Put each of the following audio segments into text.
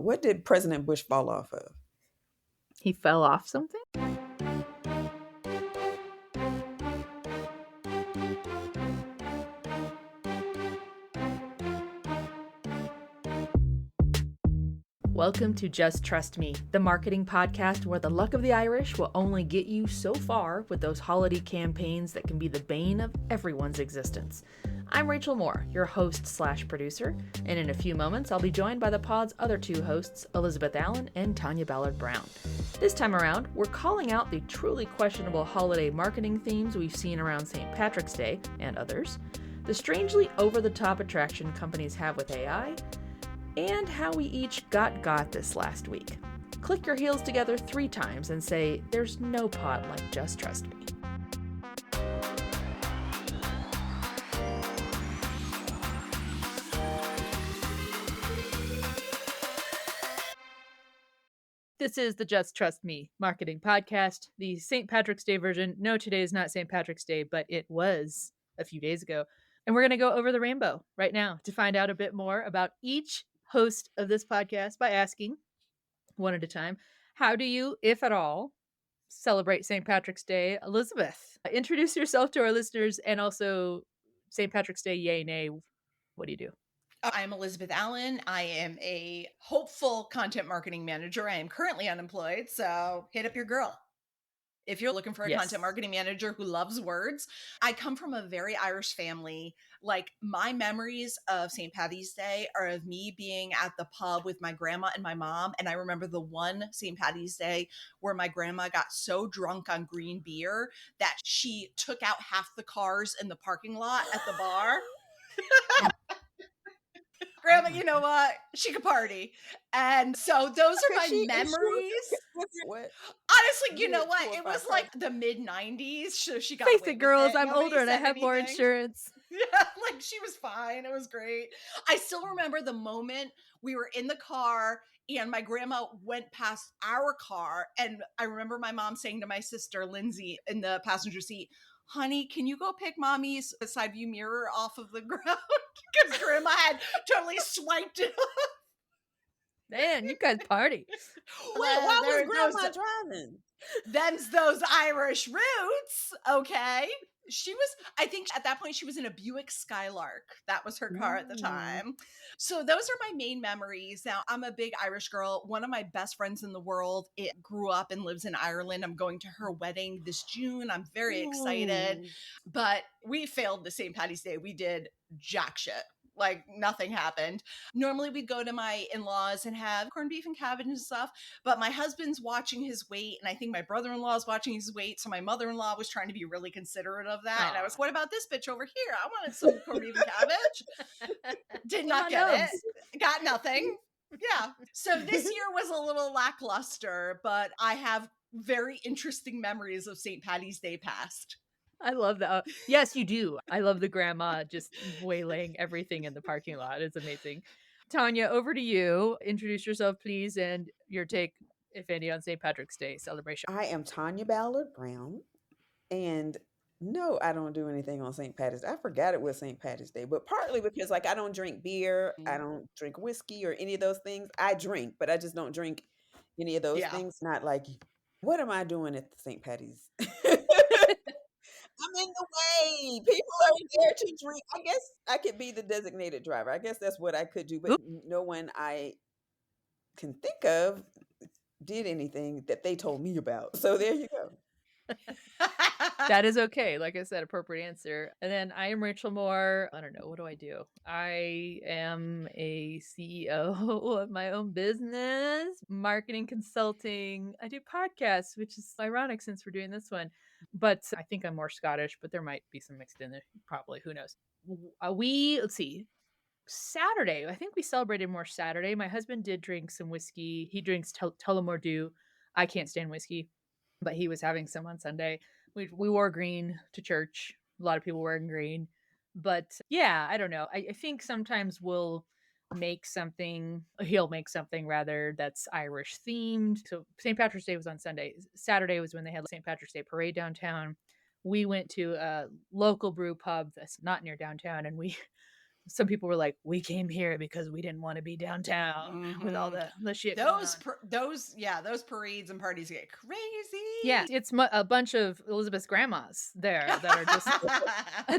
What did President Bush fall off of? He fell off something? Welcome to Just Trust Me, the marketing podcast where the luck of the Irish will only get you so far with those holiday campaigns that can be the bane of everyone's existence. I'm Rachel Moore, your host/producer, and in a few moments I'll be joined by the pod's other two hosts, Elizabeth Allen and Tanya Ballard-Brown. This time around, we're calling out the truly questionable holiday marketing themes we've seen around St. Patrick's Day and others, the strangely over-the-top attraction companies have with AI, and how we each got this last week. Click your heels together 3 times and say, there's no pod like Just Trust Me. This is the Just Trust Me marketing podcast, the St. Patrick's Day version. No, today is not St. Patrick's Day, but it was a few days ago. And we're going to go over the rainbow right now to find out a bit more about each host of this podcast by asking, one at a time, how do you, if at all, celebrate St. Patrick's Day? Elizabeth, introduce yourself to our listeners, and also St. Patrick's Day, yay, nay. What do you do? I'm Elizabeth Allen. I am a hopeful content marketing manager. I am currently unemployed, so hit up your girl. If you're looking for a content marketing manager who loves words. I come from a very Irish family. Like, my memories of St. Paddy's Day are of me being at the pub with my grandma and my mom. And I remember the one St. Paddy's Day where my grandma got so drunk on green beer that she took out half the cars in the parking lot at the bar. Grandma, you know what? She could party. And so those are my memories. What? Honestly, you know what? It was like the mid-90s. So she got Face away it, with girls, it. I'm Nobody older and I said have more anything. insurance. Yeah, like she was fine. It was great. I still remember the moment we were in the car and my grandma went past our car. And I remember my mom saying to my sister, Lindsay, in the passenger seat, honey, can you go pick mommy's side view mirror off of the ground? Because grandma had totally swiped it off. Man, you guys party. Wait, why was grandma driving? Them's those Irish roots, okay? She was, I think at that point, she was in a Buick Skylark. That was her car at the time. So those are my main memories. Now, I'm a big Irish girl. One of my best friends in the world, it grew up and lives in Ireland. I'm going to her wedding this June. I'm very excited. But we failed the St. Paddy's Day. We did jack shit. Like, nothing happened. Normally we'd go to my in-laws and have corned beef and cabbage and stuff, but my husband's watching his weight, and I think my brother-in-law is watching his weight, so my mother-in-law was trying to be really considerate of that. And I was, what about this bitch over here? I wanted some corned beef and cabbage. Did not get it. Got nothing. Yeah. So this year was a little lackluster, but I have very interesting memories of St. Paddy's Day past. I love that. Yes, you do. I love the grandma just waylaying everything in the parking lot. It's amazing. Tanya, over to you. Introduce yourself, please, and your take, if any, on St. Patrick's Day celebration. I am Tanya Ballard-Brown, and no, I don't do anything on St. Patrick's. I forgot it was St. Patrick's Day, but partly because I don't drink beer, I don't drink whiskey or any of those things. I drink, but I just don't drink any of those things. Not like, what am I doing at the St. Patty's? I'm in the way. People are there to drink. I guess I could be the designated driver. I guess that's what I could do, but no one I can think of did anything that they told me about. So there you go. That is okay. Like I said, appropriate answer. And then I am Rachel Moore. I don't know. What do I do? I am a CEO of my own business, marketing consulting. I do podcasts, which is ironic since we're doing this one. But I think I'm more Scottish, but there might be some mixed in there. Probably. Who knows? Let's see. Saturday. I think we celebrated more Saturday. My husband did drink some whiskey. He drinks Tullamore Dew. I can't stand whiskey, but he was having some on Sunday. We wore green to church. A lot of people wearing green. But yeah, I don't know. I think sometimes he'll make something rather that's Irish themed. So St. Patrick's Day was on Sunday. Saturday was when they had the St. Patrick's Day parade downtown. We went to a local brew pub that's not near downtown, and we some people were like, we came here because we didn't want to be downtown with all Mhm. the shit going on. Those parades and parties get Yeah, crazy. it's a bunch of Elizabeth's grandmas there that are just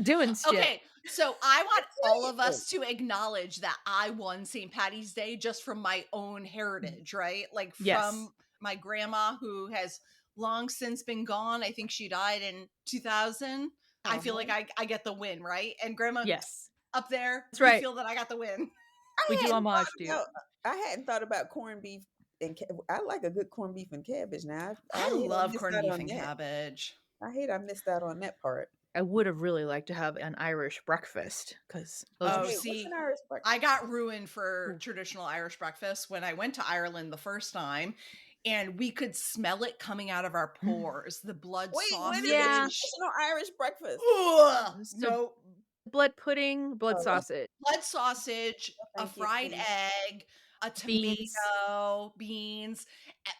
doing shit. Okay, so I want all of Crazy. us to acknowledge that I won St. Patty's Day just from my own heritage, right? Like Yes. from my grandma who has long since been gone. I think she died in 2000. I feel like Uh-huh. I get the win, right? And grandma Yes. up there, That's you right. feel that I got the win. We I do hadn't homage thought to you. about corned beef and I like a good corned beef and cabbage now. I I hate I love missed corned out beef on and that. cabbage. I hate I missed out on that part. I would have really liked to have an Irish breakfast because those are Oh, Okay, what's an see, Irish breakfast? I got ruined for ooh. traditional Irish breakfast when I went to Ireland the first time, and we could smell it coming out of our pores, the blood Wait, what is a Yeah. sausage. traditional Irish breakfast? Ugh, So no, blood pudding, blood Oh, sausage, blood sausage, no, a thank you. fried egg, a beans, tomato, beans,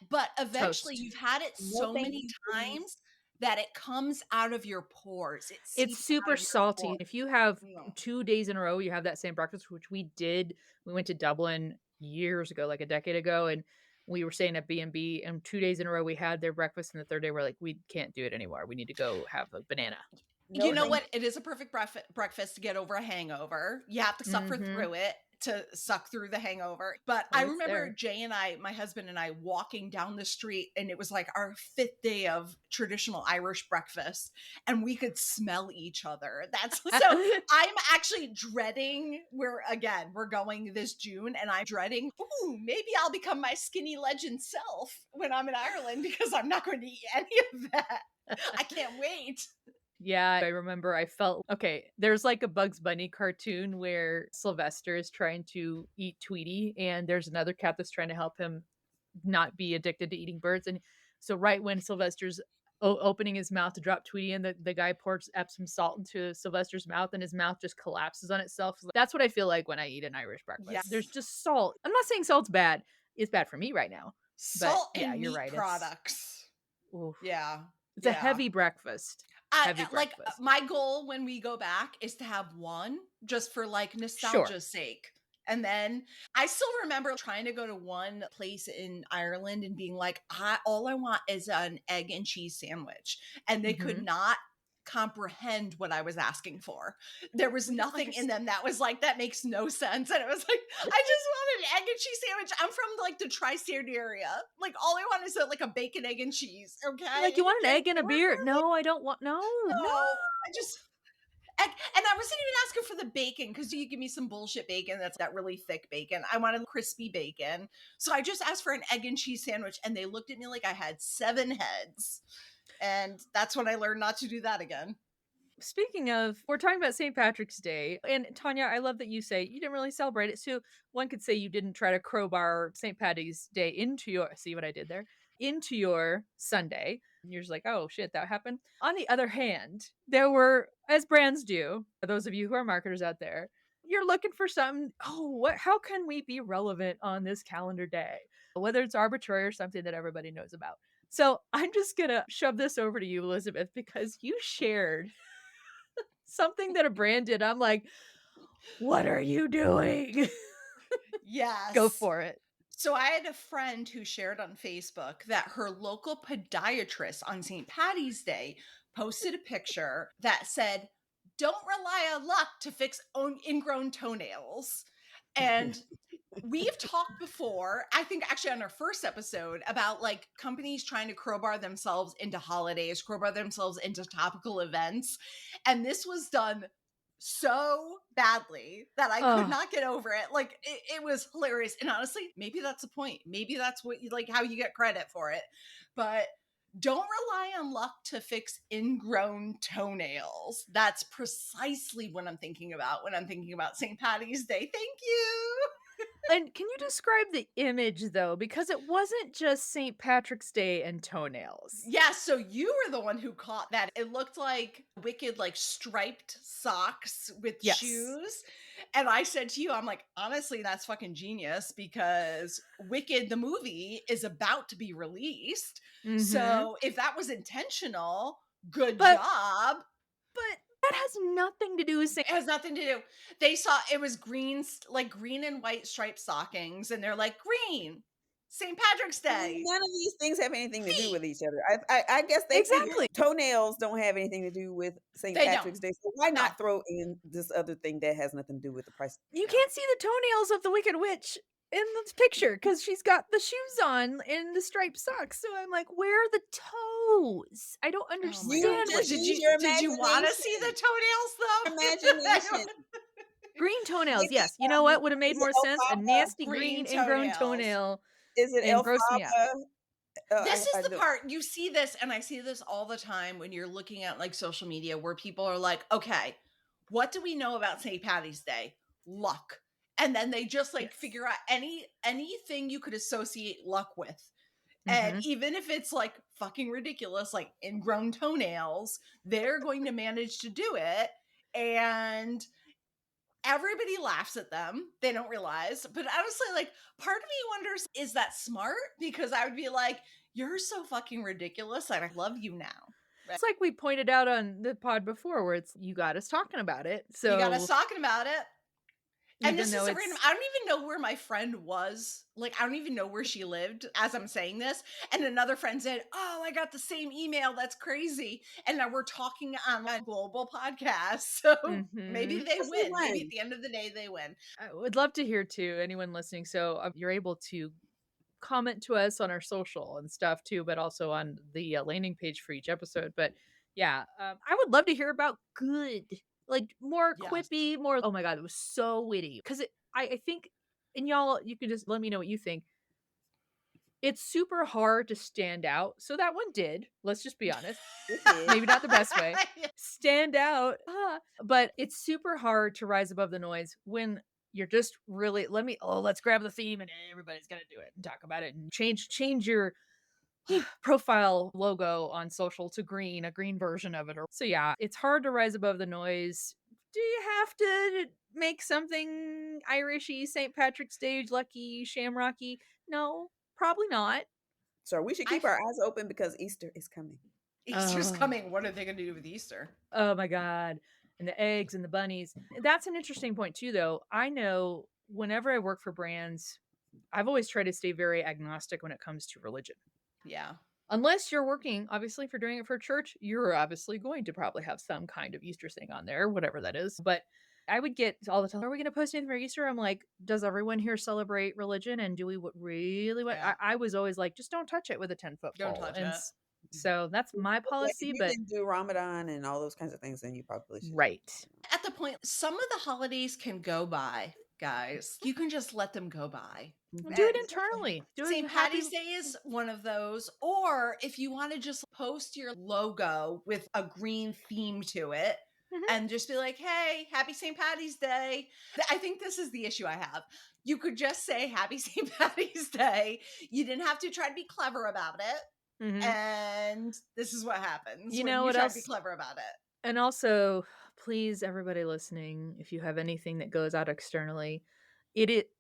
but eventually toast. you've had it No, so thank many you, please. times that it comes out of your pores. It It's seeps out super of your salty. pores. If you have No. 2 days in a row, you have that same breakfast, which we did. We went to Dublin years ago, like a decade ago, and we were staying at B&B, and 2 days in a row, we had their breakfast, and the 3rd day, we're like, "We can't do it anymore. We need to go have a banana." You No, know thank what? It is a perfect breakfast to get over a hangover. You have to suffer Mhm. through it to suck through the hangover. But I It's remember there. Jay and I, my husband and I, walking down the street, and it was like our 5th day of traditional Irish breakfast, and we could smell each other. That's so I'm actually dreading. We're going this June, and I'm dreading, ooh, maybe I'll become my skinny legend self when I'm in Ireland because I'm not going to eat any of that. I can't wait. Yeah, I remember I felt okay, there's like a Bugs Bunny cartoon where Sylvester is trying to eat Tweety, and there's another cat that's trying to help him not be addicted to eating birds. And so, right when Sylvester's opening his mouth to drop Tweety in, the guy pours Epsom salt into Sylvester's mouth, and his mouth just collapses on itself. That's what I feel like when I eat an Irish breakfast. There's Yes. just salt. I'm not saying salt's bad, it's bad for me right now. But Salt yeah, and you're meat right. products. Oof. Yeah. It's a Yeah. heavy breakfast. Heavy Like breakfast. my goal when we go back is to have one just for like Sure. nostalgia's sake. And then I still remember trying to go to one place in Ireland and being like, all I want is an egg and cheese sandwich. And they could Mhm. not comprehend what I was asking for. There was We don't nothing in them understand. that was like, that makes no sense. And it was like, I just want an egg and cheese sandwich. I'm from like the tri-state area. Like all I want is like a bacon, egg, and cheese. You're like, "You Okay. want an And egg and a beer?" "No, I don't want no, no." no, I just and I wasn't even asking for the bacon because you give me some bullshit bacon that's that really thick bacon. I wanted crispy bacon. So I just asked for an egg and cheese sandwich and they looked at me like I had 7 heads. And that's when I learned not to do that again. Speaking of, we're talking about St. Patrick's Day, and Tanya, I love that you say you didn't really celebrate it. So one could say you didn't try to crowbar St. Patty's Day into your see what I did there? Into your Sunday. And you're just like, oh shit, that happened. On the other hand, there were, as brands do, for those of you who are marketers out there, you're looking for something. Oh, what how can we be relevant on this calendar day? Whether it's arbitrary or something that everybody knows about. So I'm just gonna shove this over to you, Elizabeth, because you shared something that a brand did. I'm like, what are you doing? Go Yes. for it. So I had a friend who shared on Facebook that her local podiatrist on St. Patty's Day posted a picture that said, "Don't rely on luck to fix own ingrown toenails." And we've talked before, I think actually on our first episode, about like companies trying to crowbar themselves into holidays, crowbar themselves into topical events. And this was done so badly that I could Oh, not get over it. Like it was hilarious. And honestly, maybe that's the point. Maybe that's what you like how you get credit for it. But don't rely on luck to fix ingrown toenails. That's precisely what I'm thinking about when I'm thinking about St. Patty's Day. Thank you. and can you describe the image though? Because it wasn't just St. Patrick's Day and toenails. Yeah, so you were the one who caught that. It looked like wicked, like striped socks with Yes. shoes. And I said to you, I'm like, honestly, that's fucking genius because Wicked, the movie, is about to be released. Mm-hmm. So if that was intentional, good But job. but That has nothing to do with It has nothing to do. They saw it was green, like green and white striped stockings, and they're like, green, St. Patrick's Day. None of these things have anything to do Wait, with each other. I guess they figured exactly. toenails don't have anything to do with St. they don't. Patrick's Day, so why No, not throw in this other thing that has nothing to do with the price of You toenails? can't see the toenails of the Wicked Witch in this picture because she's got the shoes on and the striped socks. So I'm like, where are the toes? I don't oh my god. You understand what just Did use you your did you want to see the imagination. toenails though? I Imagination. don't- green toenails. Maybe, Yes. You know what would have made is it more sense? A alfalfa? nasty green green ingrown toenails. toenail Is it and gross me out. alfalfa? This is I the don't. part you see this, and I see this all the time when you're looking at like social media where people are like, okay, what do we know about St. Patty's Day? Luck. And then they just like Yes. figure out anything you could associate luck with. And Mm-hmm. even if it's like fucking ridiculous, like ingrown toenails, they're going to manage to do it. And everybody laughs at them. They don't realize. But honestly, like, part of me wonders, is that smart? Because I would be like, you're so fucking ridiculous. And I love you now. It's like we pointed out on the pod before where it's you got us talking about it. You got us So talking about it. And even this though is a random, it's I don't even know where my friend was. Like, I don't even know where she lived as I'm saying this. And another friend said, oh, I got the same email. That's crazy. And now we're talking on a global podcast. So maybe mm-hmm. they Guess who win. Maybe at won? the end of the day, they win. I would love to hear too, anyone listening. So you're able to comment to us on our social and stuff too, but also on the landing page for each episode. But yeah, I would love to hear about good, like more Yes. quippy, more. Oh my god, it was so witty because I think, and y'all, you can just let me know what you think. It's super hard to stand out. So that one did. Let's just be honest. It did. Maybe not the best way. Stand out. But it's super hard to rise above the noise when you're just really let's grab the theme and everybody's gonna do it and talk about it and change your profile logo on social to green, a green version of it. Or so yeah, it's hard to rise above the noise. Do you have to make something Irishy, St. Patrick's Day, lucky, shamrocky? No, probably not. So we should I keep our eyes open because Easter is coming. Easter's Oh. coming. What are they going to do with Easter? Oh my god. And the eggs and the bunnies. That's an interesting point too though. I know whenever I work for brands, I've always tried to stay very agnostic when it comes to religion. Yeah. Unless you're working, obviously, if you're doing it for church, you're obviously going to probably have some kind of Easter thing on there, whatever that is. But I would get all the time, are we going to post anything for Easter? I'm like, does everyone here celebrate religion? And do we really want? Yeah. I was always like, just don't touch it with a 10-foot Don't pole. touch And it. so that's my Yeah, policy. if you But didn't do Ramadan and all those kinds of things, then you probably should. right. At the point, some of the holidays can go by, guys. You can just let them go by. Do it Exactly. internally. Do it St. happy. Patty's Day is one of those. Or if you want to just post your logo with a green theme to it Mhm. and just be like, hey, happy St. Patty's Day. I think this is the issue I have. You could just say happy St. Patty's Day. You didn't have to try to be clever about it. Mhm. And this is what happens You when know you what try else? to be clever about it. And also, please, everybody listening, if you have anything that goes out externally, it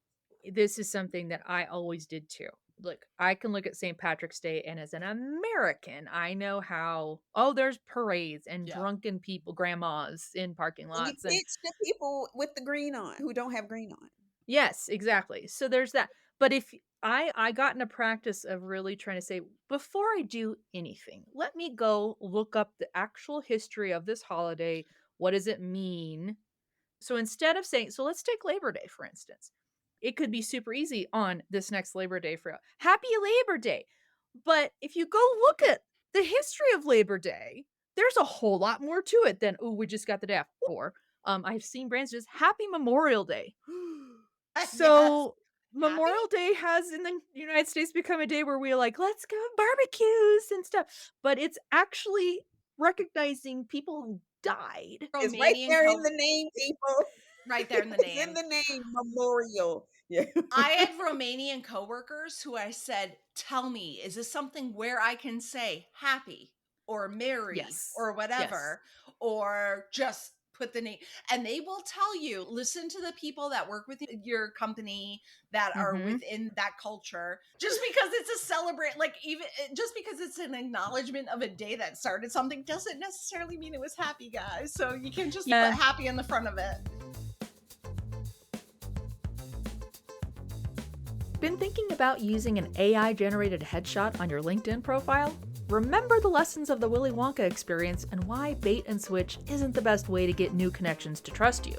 this is something that I always did too. Look, I can look at St. Patrick's Day, and as an American, I know how, oh, there's parades and Yeah. drunken people, grandmas in parking And you lots. And pitch the people with the green on who don't have green on. yes, exactly. So there's that. But if I got in a practice of really trying to say, before I do anything, let me go look up the actual history of this holiday. What does it mean? So instead of saying, so let's take Labor Day, for instance. It could be super easy on this next Labor Day for Happy Labor Day. But if you go look at the history of Labor Day, there's a whole lot more to it than, oh, we just got the day after. Or I've seen brands just Happy Memorial Day. Yes. So Happy? Memorial Day has in the United States become a day where we're like, let's go barbecues and stuff. But it's actually recognizing people who died. It's right Romanian there in co- the name, people. right there in the It's in name. the name, memorial. Yeah. I had Romanian coworkers who I said, tell me, is this something where I can say happy or merry Yes. or whatever, or just put the name, and they will tell you, listen to the people that work with your company that are Mhm. within that culture. Just because it's a celebrate, like even just because it's an acknowledgement of a day that started something doesn't necessarily mean it was happy, guys. So you can just put Yeah. happy in the front of it. Been thinking about using an AI generated headshot on your LinkedIn profile? Remember the lessons of the Willy Wonka experience and why bait and switch isn't the best way to get new connections to trust you.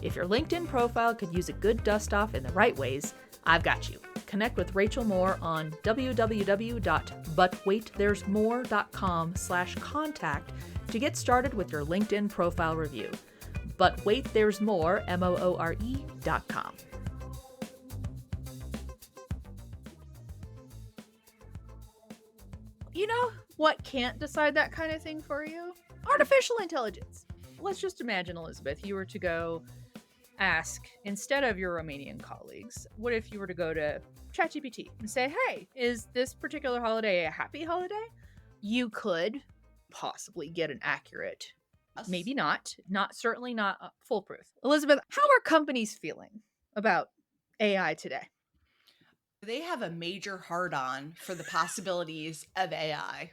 If your LinkedIn profile could use a good dust off in the right ways, I've got you. Connect with Rachel Moore on www.butwaitthere'smore.com/contact to get started with your LinkedIn profile review. But wait, there's more, MOORE.com. You know what can't decide that kind of thing for you? Artificial intelligence. Let's just imagine, Elizabeth, you were to go ask, instead of your Romanian colleagues, what if you were to go to ChatGPT and say, hey, is this particular holiday a happy holiday? You could possibly get an accurate, maybe not certainly not foolproof. Elizabeth, how are companies feeling about AI today? They have a major hard on for the possibilities of AI.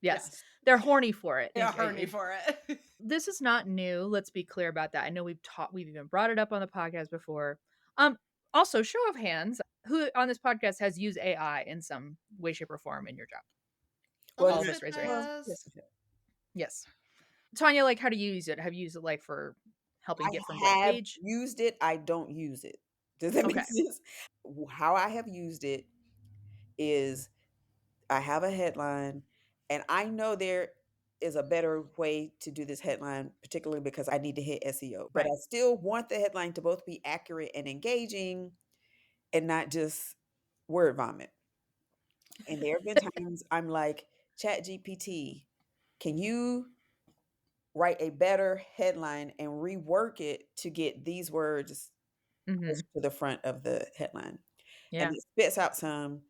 Yes, Yes. they're horny for it. They're horny for it. This is not new. Let's be clear about that. I know we've even brought it up on the podcast before. Also, show of hands, who on this podcast has used AI in some way, shape, or form in your job? Well, All of no, us Elizabeth raise our hands. well, has. yes, yes. Yes. Tanya, like, how do you use it? Have you used it like for helping get from I blank have page? used it. I don't use it. Does that make Okay. sense? How I have used it is I have a headline, and I know there is a better way to do this headline, particularly because I need to hit SEO. But Right. I still want the headline to both be accurate and engaging and not just word vomit. And there have been times I'm like, Chat GPT, can you write a better headline and rework it to get these words Mm-hmm. pushed to the front of the headline? And Yeah. it spits out some.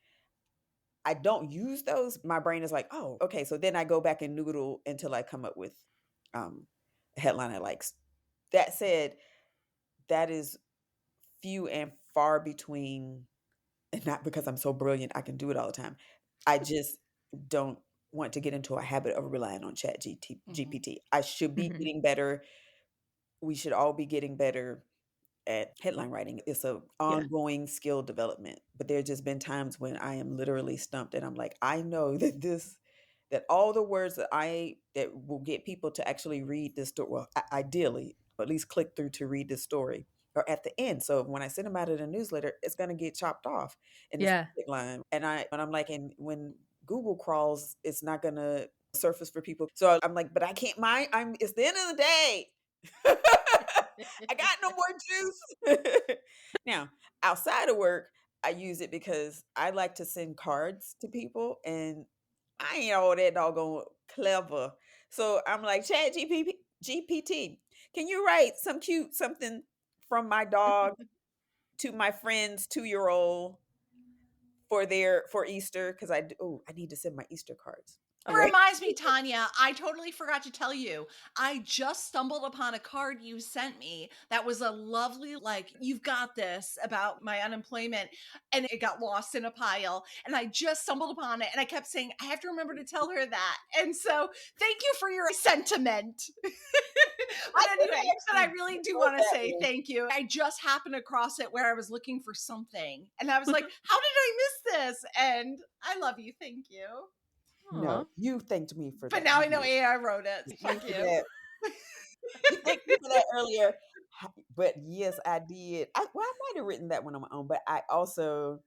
I don't use those. My brain is like, oh, okay. So then I go back and noodle until I come up with a headline I like. That said, that is few and far between, and not because I'm so brilliant, I can do it all the time. I just don't want to get into a habit of relying on Chat GPT. I should be Mm-hmm. getting better. We should all be getting better at headline writing. It's a Yeah. ongoing skill development. But there just been times when I am literally stumped and I'm like, I know that that all the words that will get people to actually read this story, well, ideally, or at least click through to read this story, are at the end. So when I send them out in a newsletter, it's gonna get chopped off in the Yeah. subject line. And I'm like, and when Google crawls, it's not gonna surface for people. So I'm like, but I can't mind. It's the end of the day. I got no more juice. Now, outside of work, I use it because I like to send cards to people and I ain't all that doggone clever. So I'm like, Chat GPT, can you write some cute something from my dog to my friend's 2-year old for Easter? Because I need to send my Easter cards. It All right. reminds me, Tanya, I totally forgot to tell you. I just stumbled upon a card you sent me that was a lovely, like, you've got this about my unemployment, and it got lost in a pile. And I just stumbled upon it, and I kept saying, I have to remember to tell her that. And so, thank you for your sentiment. But I didn't anyway, but I actually really do go want to that say way. thank you. I just happened across it where I was looking for something, and I was like, how did I miss this? And I love you. Thank you. Aw. No, you thanked me for But that. now You I know did. AI wrote it. You Fuck did you. that. You thanked me for that earlier. But yes, I did. I might have written that one on my own, but I also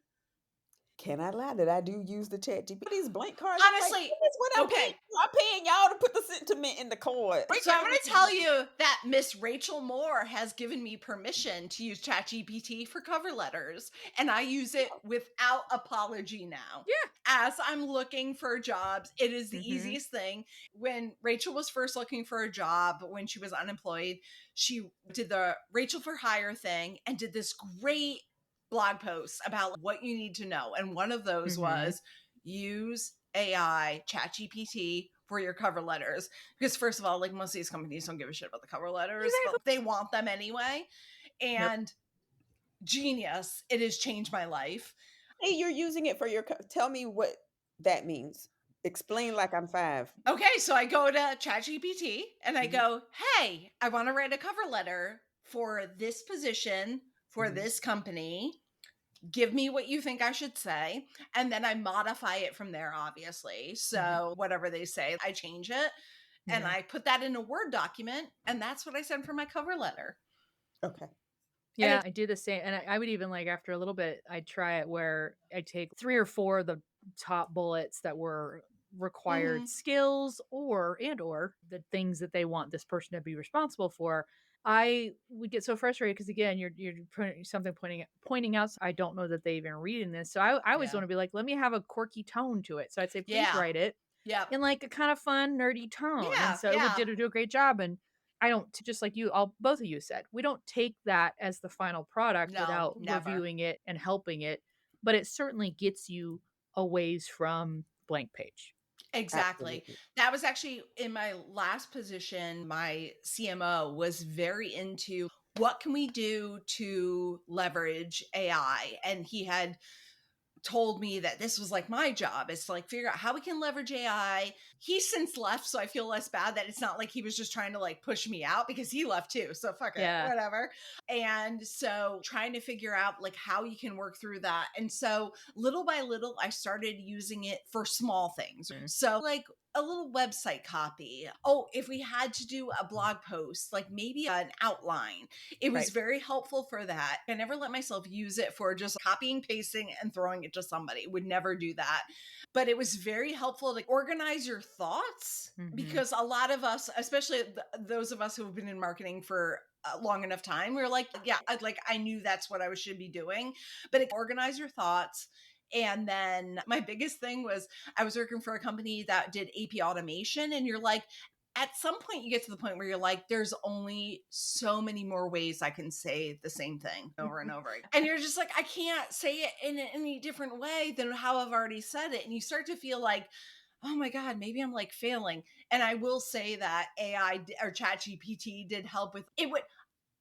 can I lie that I do use the Chat GPT. These blank cards, I'm like, Honestly, this is what I'm paying okay. for. I'm paying y'all to put the sentiment in the card. Bring So I'm going to everything. tell you that Miss Rachel Moore has given me permission to use ChatGPT for cover letters, and I use it without apology now. Yeah. As I'm looking for jobs, it is the Mhm. easiest thing. When Rachel was first looking for a job, when she was unemployed, she did the Rachel for Hire thing and did this great blog post about what you need to know. And one of those Mhm. was use AI ChatGPT for your cover letters. Because first of all, like most of these companies don't give a shit about the cover letters, Exactly. but they want them anyway. Yep. And genius, it has changed my life. Hey, you're using it for your tell me what that means. Explain like I'm 5. Okay, so I go to ChatGPT and I Mhm, go, hey, I want to write a cover letter for this position for mhm, this company. Give me what you think I should say. And then I modify it from there, obviously. Mhm. So whatever they say, I change it and Yeah. I put that in a Word document. And that's what I send for my cover letter. okay. And Yeah, it's, I do the same, and I would even, like, after a little bit, I'd try it where I take 3 or 4 of the top bullets that were required mhm, skills or the things that they want this person to be responsible for. I would get so frustrated because again, you're putting something pointing out, I don't know that they even reading this. So I always yeah. wanna be like, "Let me have a quirky tone to it." So I'd say, "Please Yeah. write it Yep. in like a kind of fun, nerdy tone." And Yeah. so it would Yeah. do a great job. And I don't just like you, all both of you said, we don't take that as the final product No, without never. reviewing it and helping it, but it certainly gets you a ways from blank page. Exactly. Absolutely. That was actually in my last position. My CMO was very into what can we do to leverage AI? And he had told me that this was like my job is to like figure out how we can leverage AI. He's since left, so I feel less bad that it's not like he was just trying to like push me out because he left too. So fuck it, Yeah. whatever. And so trying to figure out like how you can work through that. And so little by little, I started using it for small things. Mm. So like a little website copy. Oh, if we had to do a blog post, like maybe an outline, it was Right. very helpful for that. I never let myself use it for just copying, pasting, and throwing it to somebody. Would never do that. But it was very helpful to organize your thoughts Mhm. because a lot of us, especially those of us who have been in marketing for a long enough time, we're like, yeah, I knew that's what I should be doing. But organize your thoughts. And then my biggest thing was I was working for a company that did AP automation, and you're like, at some point you get to the point where you're like, there's only so many more ways I can say the same thing over and over again. And you're just like, I can't say it in any different way than how I've already said it. And you start to feel like, oh my God, maybe I'm like failing. And I will say that or ChatGPT did help with it.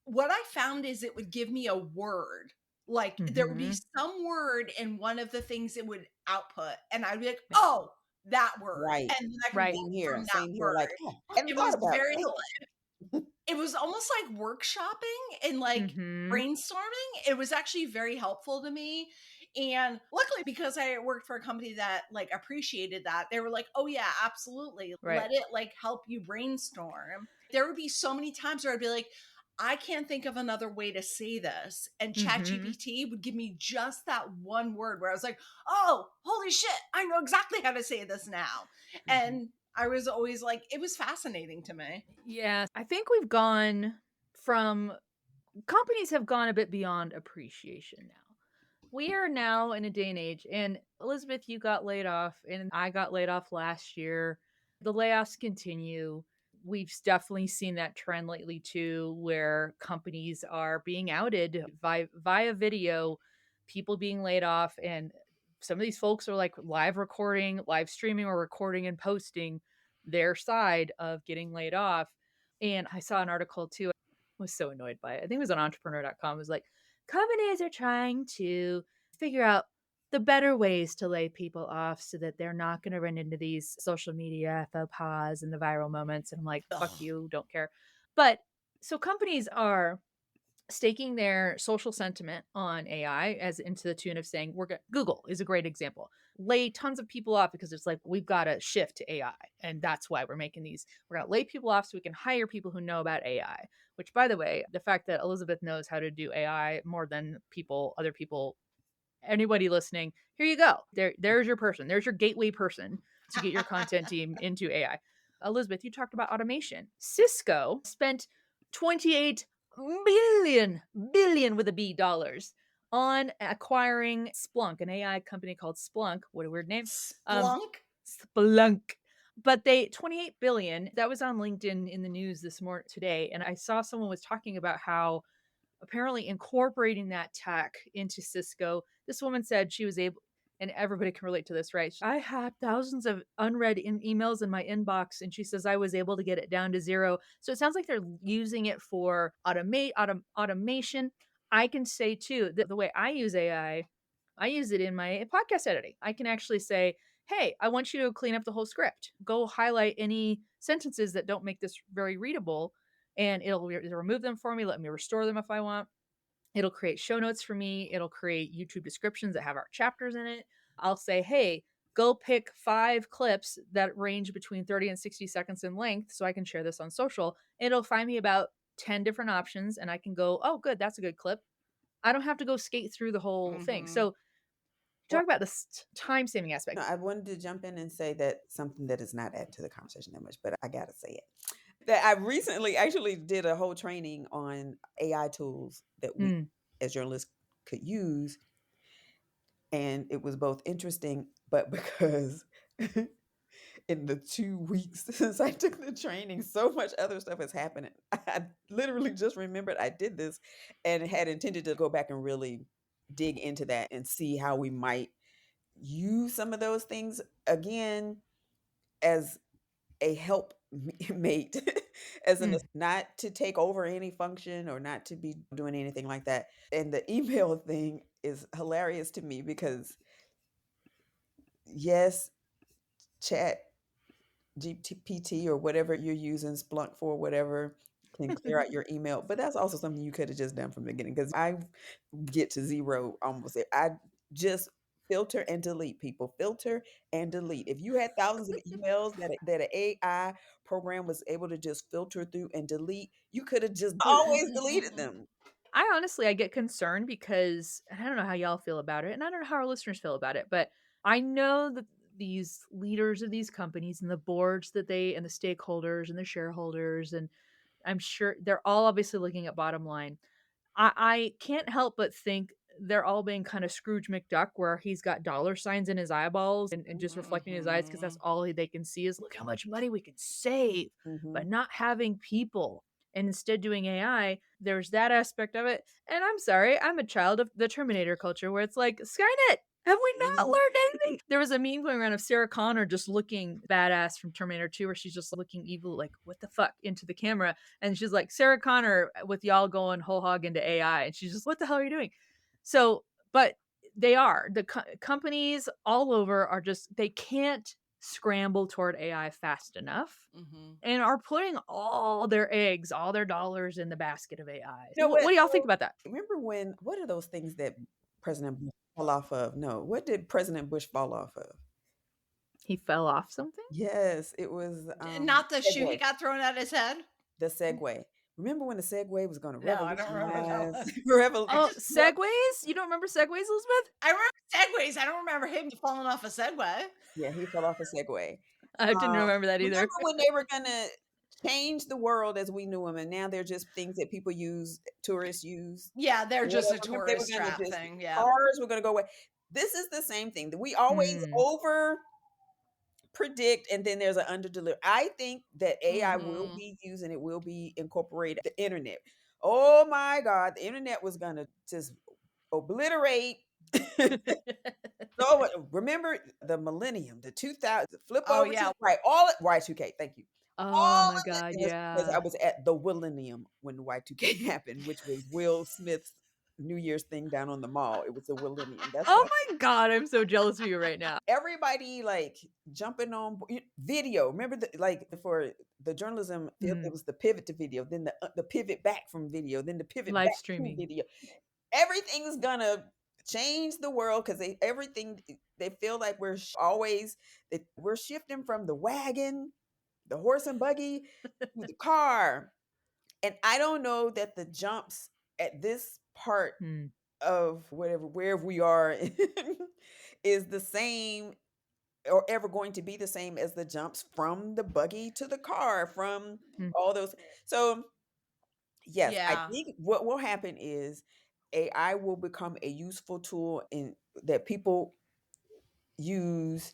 What I found is it would give me a word. Like there would be Mhm. some word in one of the things it would output, and I'd be like, Yeah. oh, that word. Right. And then I can Right. pull from that Same here, word. like, "Oh, I hadn't It thought was about very that." it was almost like workshopping and like Mhm. brainstorming. It was actually very helpful to me. And luckily, because I worked for a company that like appreciated that, they were like, oh, yeah, absolutely. Right. Let it like help you brainstorm. There would be so many times where I'd be like, I can't think of another way to say this. And Mhm. ChatGPT would give me just that one word where I was like, oh, holy shit, I know exactly how to say this now. Mhm. And I was always like, it was fascinating to me. Yeah, I think we've gone from companies have gone a bit beyond appreciation now. We are now in a day and age, and Elizabeth, you got laid off, and I got laid off last year. The layoffs continue. We've definitely seen that trend lately too, where companies are being outed via video, people being laid off, and some of these folks are like live recording, live streaming, or recording and posting their side of getting laid off. And I saw an article too. I was so annoyed by it. I think it was on entrepreneur.com. It was like, companies are trying to figure out the better ways to lay people off so that they're not going to run into these social media faux pas and the viral moments. And I'm like, fuck Ugh. you, don't care. But so companies are staking their social sentiment on AI as into the tune of saying Google is a great example. Lay tons of people off because it's like we've got to shift to AI, and that's why we're making these. We're gonna lay people off so we can hire people who know about AI. Which, by the way, the fact that Elizabeth knows how to do AI more than other people, anybody listening, here you go. There's your person. There's your gateway person to get your content team into AI. Elizabeth, you talked about automation. Cisco spent 28 billion with a B dollars on acquiring Splunk, an AI company called Splunk. What a weird name. Um, Splunk? Splunk. But they 28 billion. That was on LinkedIn in the news this morning today, and I saw someone was talking about how apparently incorporating that tech into Cisco. This woman said she was able and everybody can relate to this, right? I had thousands of unread emails in my inbox, and she says I was able to get it down to 0. So it sounds like they're using it for automation. I can say too that the way I use AI, I use it in my podcast editing. I can actually say, hey, I want you to clean up the whole script. Go highlight any sentences that don't make this very readable, and it'll remove them for me, let me restore them if I want. It'll create show notes for me. It'll create YouTube descriptions that have our chapters in it. I'll say, hey, go pick 5 clips that range between 30 and 60 seconds in length so I can share this on social. It'll find me about 10 different options, and I can go, oh, good, that's a good clip. I don't have to go skate through the whole thing. Mhm. So talk about the time saving aspect. No, I wanted to jump in and say that something that is not add to the conversation that much, but I gotta say it. That I recently actually did a whole training on AI tools that we Mm. as journalists could use. And it was both interesting, but because in the 2 weeks since I took the training, so much other stuff has happened. I literally just remembered I did this and had intended to go back and really dig into that and see how we might use some of those things again as a help mate, as in Mm. not to take over any function or not to be doing anything like that. And the email thing is hilarious to me because yes, chat GPT or whatever you're using, Splunk for, whatever, can clear out your email. But that's also something you could have just done from the beginning because I get to 0 almost. I just filter and delete people. Filter and delete. If you had thousands of emails that an AI program was able to just filter through and delete, you could have just always deleted them. I get concerned because and I don't know how y'all feel about it, and I don't know how our listeners feel about it, but I know that these leaders of these companies and the boards that they and the stakeholders and the shareholders, and I'm sure they're all obviously looking at bottom line. I can't help but think they're all being kind of Scrooge McDuck, where he's got dollar signs in his eyeballs and just reflecting his eyes because that's Mhm. all they can see is look how much money we can save. Hmm. But not having people and instead doing AI, there's that aspect of it. And I'm sorry, I'm a child of the Terminator culture where it's like, Skynet, have we not Hmm. learned anything? There was a meme going around of Sarah Connor just looking badass from Terminator 2, where she's just looking evil, like, what the fuck, into the camera. And she's like, Sarah Connor with y'all going whole hog into AI. And she's just, what the hell are you doing? So, but they are. The companies all over are just, they can't scramble toward AI fast enough Mhm. and are putting all their eggs, all their dollars in the basket of AI. You know What what? do y'all think about that? Remember when, what are those things that President Bush fell off of? No, what did President Bush fall off of? He fell off something? Yes, it was Not the shoe he Segway. got thrown at his head? The Segway. Remember when the Segway was going to No, I don't remember that revolutionize? one. I Oh, just remember segways? You don't remember segways, Elizabeth? I remember Segways, I don't remember him falling off a Segway. Yeah, he fell off a Segway. I didn't remember that Remember either. when they were gonna change the world as we knew them, and now they're just things that people use, tourists use, Yeah, they're or just a whatever. Remember they were tourist gonna trap just thing, yeah. cars were gonna go away. This is the same thing that we always Hmm. over predict and then there's an under deliver. I think that AI will Mhm. be used and it will be incorporated the internet. Oh my God, the internet was gonna just obliterate. So remember the millennium, the 2000, flip Oh, over to yeah. the right, all Y2K. Thank you. Oh All my of it, god, and it's because I yeah. was at the millennium when the Y2K happened, which was Will Smith's New Year's thing down on the mall. It was a millennium. That's Oh why my god, I'm so jealous of you right now. everybody like jumping on video. Remember the like for the journalism field, it Mm, was the pivot to video, then the pivot back from video, then the pivot live back to streaming. video. Everything's gonna change the world because they feel like always that we're shifting from the wagon, the horse and buggy to the car. And I don't know that the jumps at this part Hmm. of whatever wherever we are is the same or ever going to be the same as the jumps from the buggy to the car, from Hmm. all those. So yes, I Yeah. think what will happen is AI will become a useful tool in that people use.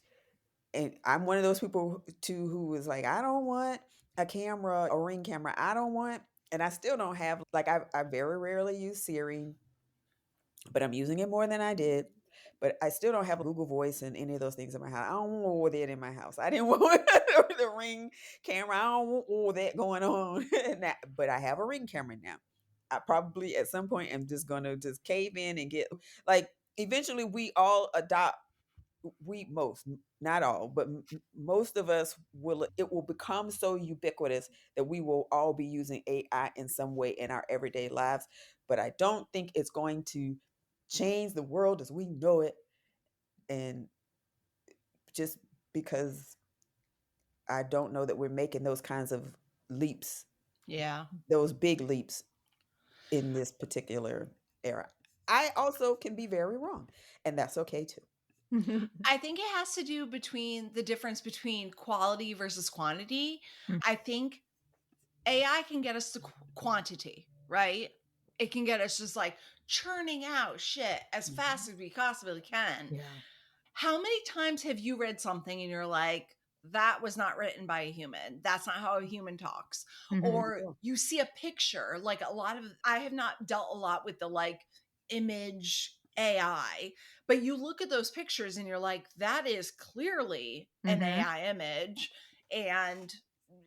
And I'm one of those people too who was like, I don't want a camera, a ring camera. I don't want, and I still don't have like I very rarely use Siri, but I'm using it more than I did. but I still don't have Google Voice and any of those things in my house. I don't want all that in my house. I didn't want the Ring camera. I don't want all that going on. Now, but I have a Ring camera now. I probably at some point am just gonna just cave in and get like eventually we all adopt we most not all but most of us will it will become so ubiquitous that we will all be using AI in some way in our everyday lives, but I don't think it's going to change the world as we know it. And just because I don't know that we're making those kinds of leaps, Yeah. those big leaps in this particular era. I also can be very wrong, and that's okay too. I think it has to do between the difference between quality versus quantity. I think AI can get us to quantity, right? It can get us just like churning out shit as fast Mhm. as we possibly can. Yeah. How many times have you read something and you're like, that was not written by a human? That's not how a human talks. Mhm. Or you see a picture, like a lot of, I have not dealt a lot with the like image AI, but you look at those pictures and you're like, that is clearly an Mhm. AI image. And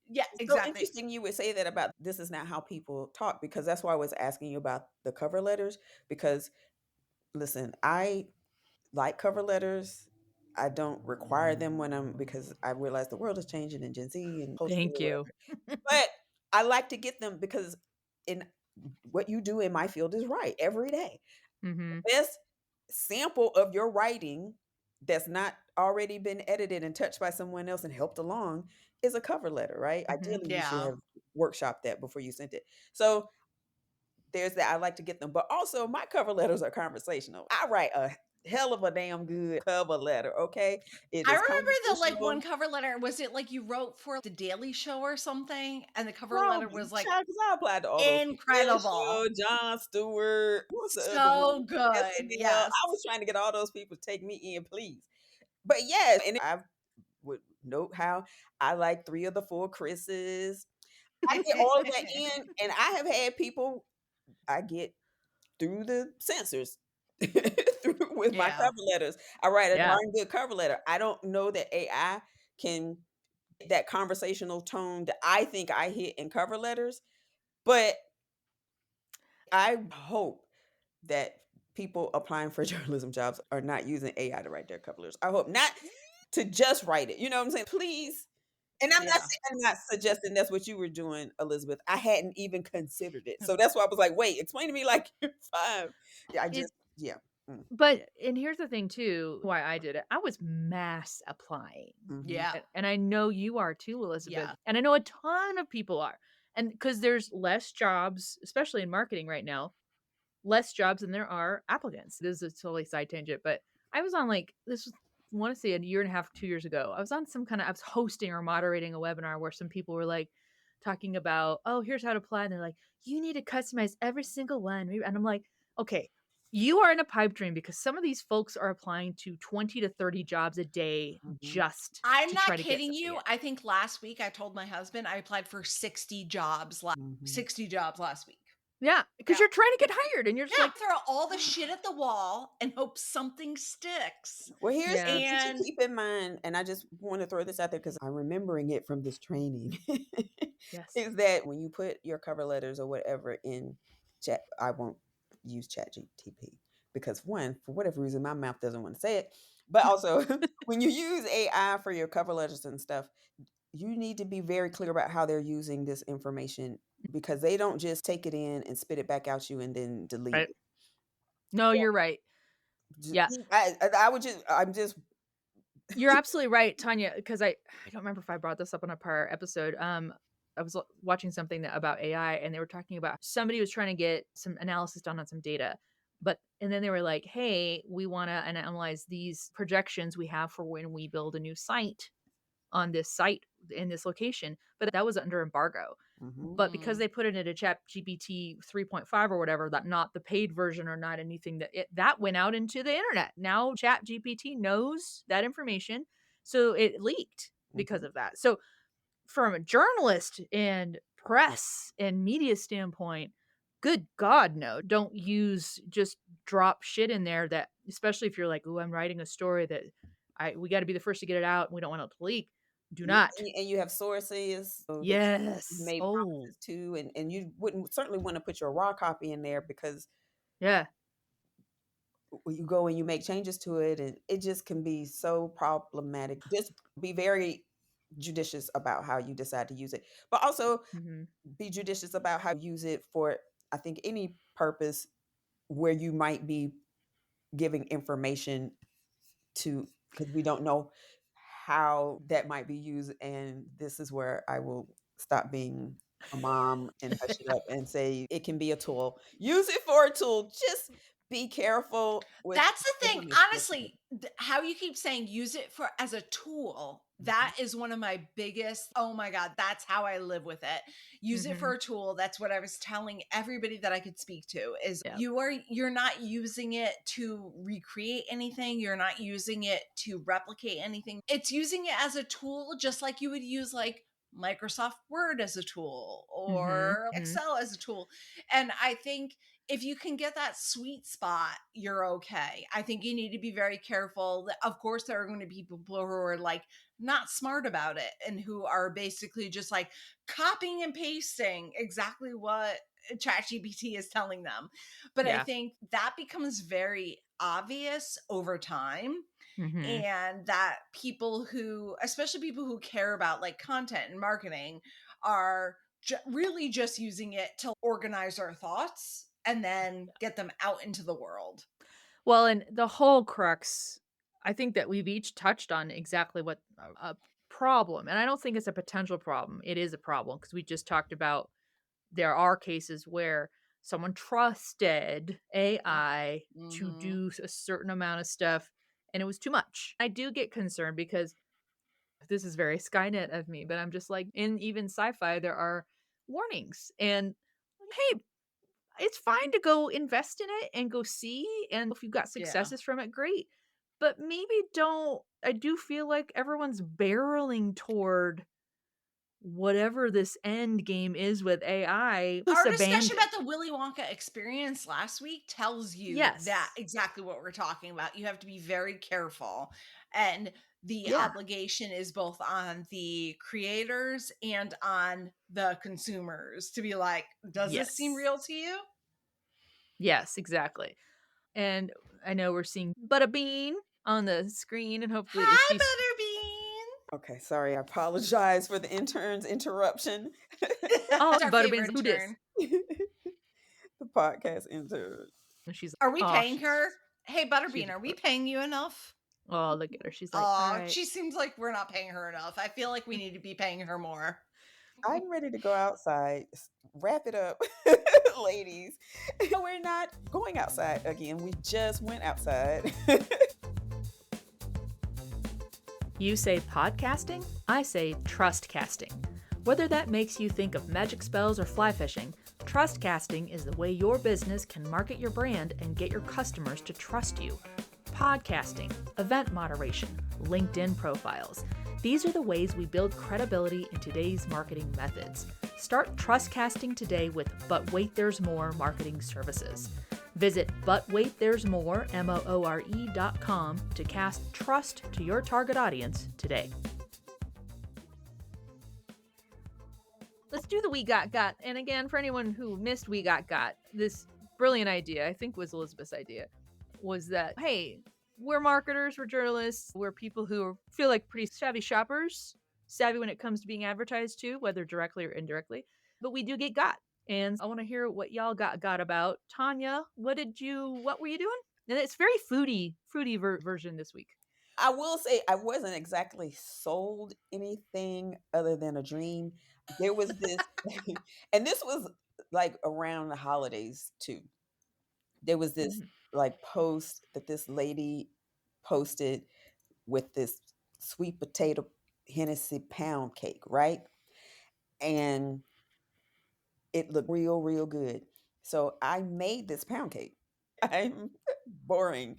yeah, It's so exactly. interesting you would say that about this is not how people talk because that's why I was asking you about the cover letters. Because listen, I like cover letters. I don't require them when I'm because I realize the world is changing and Gen Z and posting Thank or you. whatever. But I like to get them because in what you do in my field is right every day. Mhm. Best sample of your writing that's not already been edited and touched by someone else and helped along is a cover letter, right? Mhm. Ideally, you should Yeah. have workshopped that before you sent it. So there's that. I like to get them, but also my cover letters are conversational. I write a hell of a damn good cover letter. Okay, it I is remember the like one conversational. cover letter. Was it like you wrote for the Daily Show or something? And the cover letter Probably, was like child, because I applied to all those people. Daily incredible. Show, Jon Stewart, what was the other one? So good. SNL. Yes. I was trying to get all those people to take me in, please. But yes, and I would note how I like 3 of the 4 Chris's. I get all of that in, and I have had people I get through the censors through with my Yeah. cover letters. I write a Yeah. darn good cover letter. I don't know that AI can that conversational tone that I think I hit in cover letters, but I hope that people applying for journalism jobs are not using AI to write their cover letters. I hope not to just write it. You know what I'm saying? Please. And Yeah. I'm not suggesting that's what you were doing, Elizabeth. I hadn't even considered it. So that's why I was like, wait, explain to me like you're 5. Yeah, I It just yeah. Mm, but and here's the thing too, why I did it. I was mass applying. mhm, Yeah. And I know you are too, Elizabeth. Yeah. And I know a ton of people are. And because there's less jobs, especially in marketing right now, less jobs than there are applicants. This is a totally side tangent, but I was on like this was I want to say a year and a half, 2 years ago. I was on some kind of I was hosting or moderating a webinar where some people were like talking about, oh, here's how to apply. And they're like, you need to customize every single one. And I'm like, okay, you are in a pipe dream because some of these folks are applying to 20 to 30 jobs a day mhm, just I'm to not try to get kidding something you. in. I think last week I told my husband I applied for 60 jobs, mhm. 60 jobs last week. Yeah, because Yeah. you're trying to get hired and you're just Yeah. like, Throw all the shit at the wall and hope something sticks. Well, here's yeah, something to And keep in mind, and I just want to throw this out there because I'm remembering it from this training. yes. Is that when you put your cover letters or whatever in chat, I won't use chat GTP because one, for whatever reason, my mouth doesn't want to say it. But also, when you use AI for your cover letters and stuff, you need to be very clear about how they're using this information because they don't just take it in and spit it back out you and then delete Right. it. No, you're right. Yeah. I would just, I'm just, You're absolutely right, Tanya, because I don't remember if I brought this up on a prior episode. I was watching something about AI and they were talking about somebody was trying to get some analysis done on some data. But and then they were like, "Hey, we want to analyze these projections we have for when we build a new site on this site in this location." But that was under embargo. mhm, But because they put it in a chat GPT 3.5 or whatever, that not the paid version or not anything that went out into the internet. Now chat GPT knows that information. So it leaked because mhm. of that. So from a journalist and press and media standpoint, Good God, no. Don't just drop shit in there that, especially if you're like, "Ooh, I'm writing a story that we gotta be the first to get it out, and we don't want it to leak." Do Yeah, not. and you have sources so that you've Yes. made Oh, promises to, and you wouldn't certainly wanna put your raw copy in there because yeah. when you go and you make changes to it, and it just can be so problematic. Just be very judicious about how you decide to use it, but also Mhm. be judicious about how you use it for, I think, any purpose where you might be giving information to, because we don't know how that might be used, and this is where I will stop being a mom and hush it up and say it can be a tool. Use it for a tool. Just be careful with That's the thing. information that's given. Honestly, how you keep saying use it for as a tool, Mhm. that is one of my biggest, oh my God, that's how I live with it. Use it for Mhm. a tool. That's what I was telling everybody that I could speak to is Yeah. you're not using it to recreate anything. You're not using it to replicate anything. It's using it as a tool, just like you would use like Microsoft Word as a tool Mhm. or Mhm. Excel as a tool. And I think if you can get that sweet spot, you're okay. I think you need to be very careful. Of course, there are going to be people who are like not smart about it and who are basically just like copying and pasting exactly what ChatGPT is telling them. But I Yeah. think that becomes very obvious over time, Mhm. and that people who, especially people who care about like content and marketing, are really just using it to organize our thoughts and then get them out into the world. Well, and the whole crux, I think that we've each touched on exactly what a problem, and I don't think it's a potential problem. It is a problem because we just talked about there are cases where someone trusted AI to Hmm. do a certain amount of stuff and it was too much. I do get concerned because this is very Skynet of me, but I'm just like, in even sci-fi, there are warnings. And hey, it's fine to go invest in it and go see. And if you've got Yeah. successes from it, great. But maybe don't. I do feel like everyone's barreling toward whatever this end game is with AI. Just Our discussion abandon. about the Willy Wonka experience last week tells you that Yes. exactly what we're talking about. You have to be very careful. And the Yeah. obligation is both on the creators and on the consumers to be like, does this seem Yes. real to you? Yes, exactly. And I know we're seeing Butta Bean on the screen, and hopefully Hi, she's Butterbean. Okay, sorry, I apologize for the intern's interruption. oh, It's our Butterbean's favorite who dis. intern. The podcast intern. And she's Are we oh, paying her? Hey, she's Butterbean, are we paying you enough? oh, look at her. She's like, all Oh, right. she seems like we're not paying her enough. I feel like we need to be paying her more. I'm ready to go outside. Wrap it up, ladies. No, we're not going outside again. We just went outside. You say podcasting, I say trust casting. Whether that makes you think of magic spells or fly fishing, trust casting is the way your business can market your brand and get your customers to trust you. Podcasting, event moderation, LinkedIn profiles. These are the ways we build credibility in today's marketing methods. Start trust casting today with But Wait There's More marketing services. Visit butwaitthere'smore.com to cast trust to your target audience today. Let's do the We Got. And again, for anyone who missed We Got, this brilliant idea, I think was Elizabeth's idea, was that, hey, we're marketers, we're journalists, we're people who feel like pretty savvy shoppers, savvy when it comes to being advertised to, whether directly or indirectly. But we do get got. And I want to hear what y'all got about. Tanya, what were you doing? And it's very fruity version this week. I will say I wasn't exactly sold anything other than a dream. There was this, and this was like around the holidays too. There was this Mhm. like post that this lady posted with this sweet potato Hennessy pound cake, right? And it looked real, real good. So I made this pound cake. I'm boring.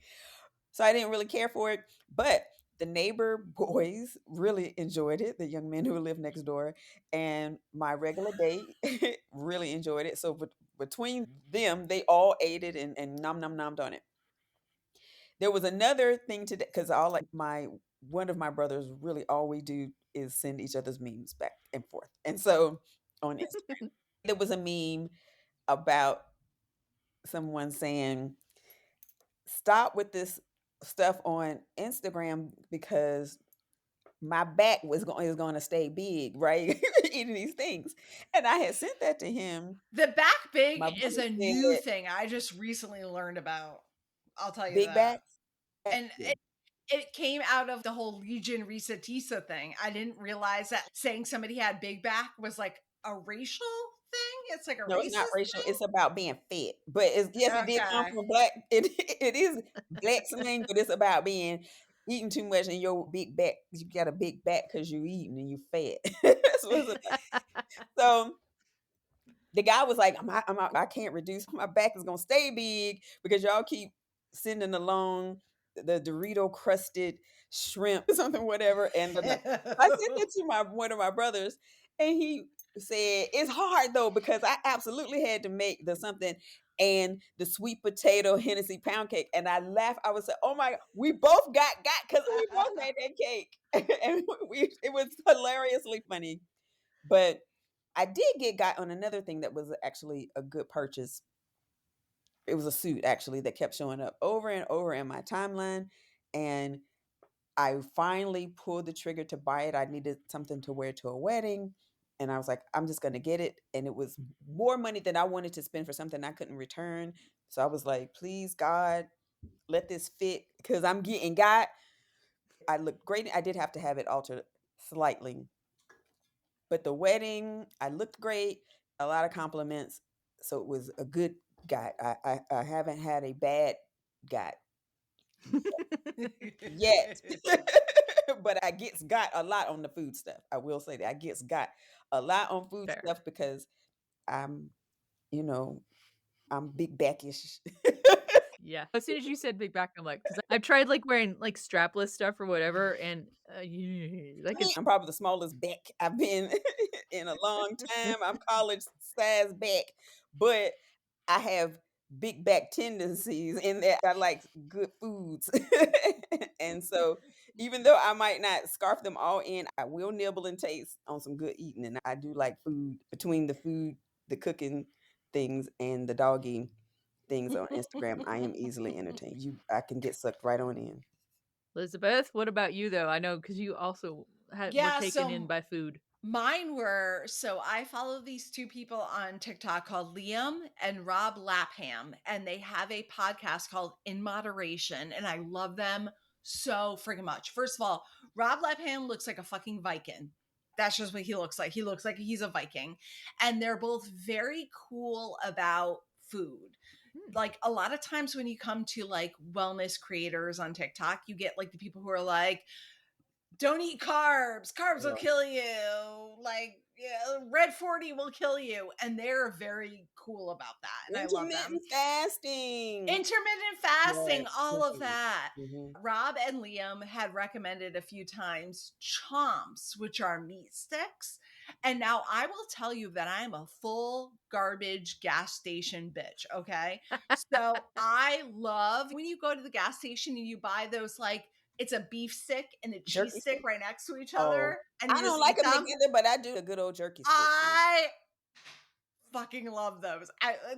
So I didn't really care for it. But The neighbor boys really enjoyed it, the young men who lived next door, and my regular date really enjoyed it. So between them, they all ate it and nom nom nommed on it. There was another thing today because all like my one of my brothers really all we do is send each other's memes back and forth. And so on Instagram, there was a meme about someone saying, "Stop with this stuff on Instagram because my back is going to stay big, right? Eating these things." And I had sent that to him. The back big My is brother a new said, thing I just recently learned about. I'll tell you "Big that. back." And it came out of the whole Legion Risa Tisa thing. I didn't realize that saying somebody had big back was like a racial thing. It's like a No, it's racist not racial. thing. It's about being fat. But it's yes, it did come Okay. from black. It is black slang, but it's about being eating too much and your big back. You got a big back because you eating and you fat. That's what it's about. So the guy was like, I can't reduce. My back is gonna stay big because y'all keep sending along the Dorito crusted shrimp or something, whatever. And I sent it to my one of my brothers, and he said it's hard though because I absolutely had to make the something and the sweet potato Hennessy pound cake. And I laughed. I was like, oh my god, we both got because we both made that cake. And it was hilariously funny. But I did get got on another thing that was actually a good purchase. It was a suit actually that kept showing up over and over in my timeline. And I finally pulled the trigger to buy it. I needed something to wear to a wedding. And I was like, I'm just going to get it. And it was more money than I wanted to spend for something I couldn't return. So I was like, please, God, let this fit because I'm getting got. I looked great. I did have to have it altered slightly. But the wedding, I looked great, a lot of compliments. So it was a good guy. I haven't had a bad guy yet. But I gets got a lot on the food stuff. I will say that I gets got a lot on food Fair. stuff because I'm, you know, I'm big backish. Yeah. As soon as you said big back, I'm like, because I've tried like wearing like strapless stuff or whatever, and like it's I'm probably the smallest back I've been in a long time. I'm college size back, but I have big back tendencies in that I like good foods. And so even though I might not scarf them all in, I will nibble and taste on some good eating. And I do like food between the food, the cooking things and the doggy things on Instagram. I am easily entertained. I can get sucked right on in. Elizabeth. What about you though? I know because you also were Yeah, taken in so by food. mine were so I follow these two people on TikTok called Liam and Rob Lapham, and they have a podcast called In Moderation, and I love them so freaking much. First of all, Rob Lapham looks like a fucking Viking. That's just what he looks like. He looks like he's a Viking. And they're both very cool about food. Hmm. Like a lot of times when you come to like wellness creators on TikTok, you get like the people who are like, don't eat carbs. Carbs will Yeah. kill you. Like, yeah, red 40 will kill you. And they're very cool about that. And I love them. Intermittent fasting. Intermittent fasting, Yes. all of that. Mhm. Rob and Liam had recommended a few times chomps, which are meat sticks. And now I will tell you that I am a full garbage gas station bitch. Okay. So I love when you go to the gas station and you buy those, like, it's a beef stick and a cheese Jerky stick stick? right next to each Oh, other, and I you don't just like eat them them. together, but I do a good old jerky stick. I fucking love those.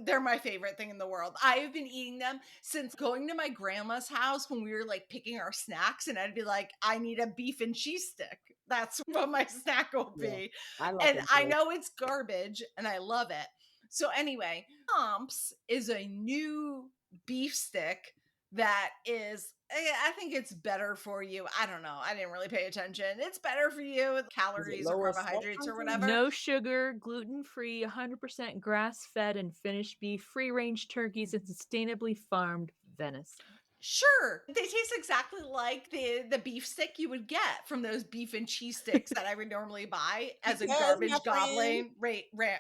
They're my favorite thing in the world. I have been eating them since going to my grandma's house when we were like picking our snacks, and I'd be like, I need a beef and cheese stick. That's what my snack will Yeah, be. I like And it I both. know it's garbage and I love it. So anyway, Pumps is a new beef stick that is, I think it's better for you. I don't know. I didn't really pay attention. It's better for you, Is it calories or lower salt carbohydrates or content? whatever. No sugar, gluten free, 100% grass fed and finished beef, free range turkeys, and sustainably farmed venison. Sure, they taste exactly like the beef stick you would get from those beef and cheese sticks that I would normally buy as a Because, my garbage friend, gobbling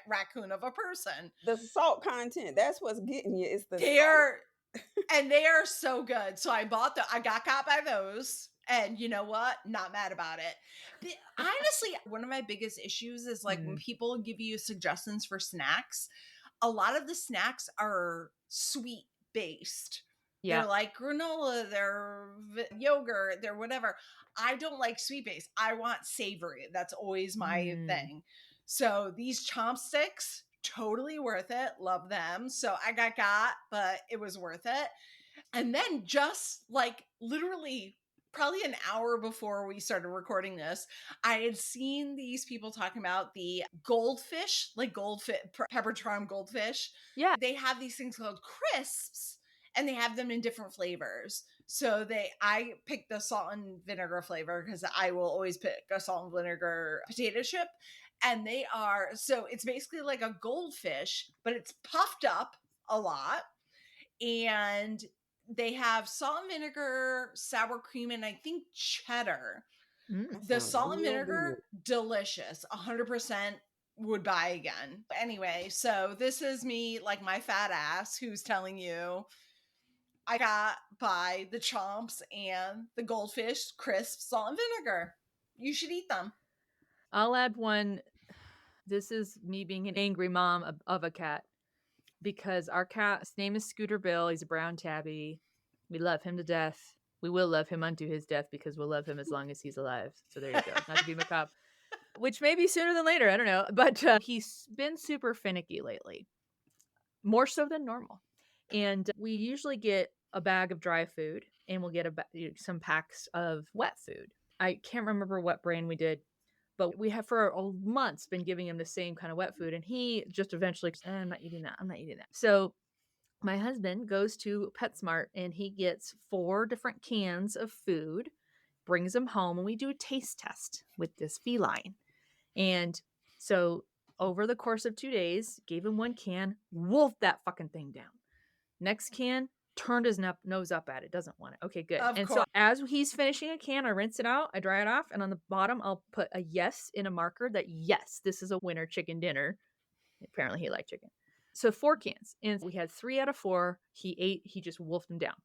raccoon of a person. the salt content, that's what's getting you. It's the They salt. are, and they are so good. So I got by those. And you know what? Not mad about it. But honestly, one of my biggest issues is like when Mm. people give you suggestions for snacks, a lot of the snacks are sweet based. Yeah. They're like granola, they're yogurt, they're whatever. I don't like sweet based. I want savory. That's always my Mm. thing. So these chopsticks, totally worth it. Love them. So I got, but it was worth it. And then just like literally probably an hour before we started recording this, I had seen these people talking about the goldfish, like goldfish, pepper charm goldfish. Yeah. They have these things called crisps and they have them in different flavors. So I picked the salt and vinegar flavor because I will always pick a salt and vinegar potato chip. And so it's basically like a goldfish, but it's puffed up a lot. And they have salt and vinegar, sour cream, and I think cheddar. Mm. That The sounds salt and real good. vinegar, delicious. 100% would buy again. Anyway, so this is me, like my fat ass, who's telling you I got by the chomps and the goldfish crisp salt and vinegar. You should eat them. I'll add one. This is me being an angry mom of a cat because our cat's name is Scooter Bill. He's a brown tabby. We love him to death. We will love him unto his death because we'll love him as long as he's alive. So there you go. Not to be macabre, which may be sooner than later. I don't know. But he's been super finicky lately, more so than normal. And we usually get a bag of dry food and we'll get some packs of wet food. I can't remember what brand we did, but we have for months been giving him the same kind of wet food. And he just eventually, I'm not eating that. I'm not eating that. So my husband goes to PetSmart and he gets 4 different cans of food, brings them home, and we do a taste test with this feline. And so over the course of 2 days, gave him 1 can, wolfed that fucking thing down. Next can, turned his nose up at it, doesn't want it. Okay, good. Of And course. so as he's finishing a can, I rinse it out, I dry it off, and on the bottom, I'll put a yes in a marker that yes, this is a winner chicken dinner. Apparently he liked chicken. So 4 cans, and we had 3 out of 4. He ate, he just wolfed them down.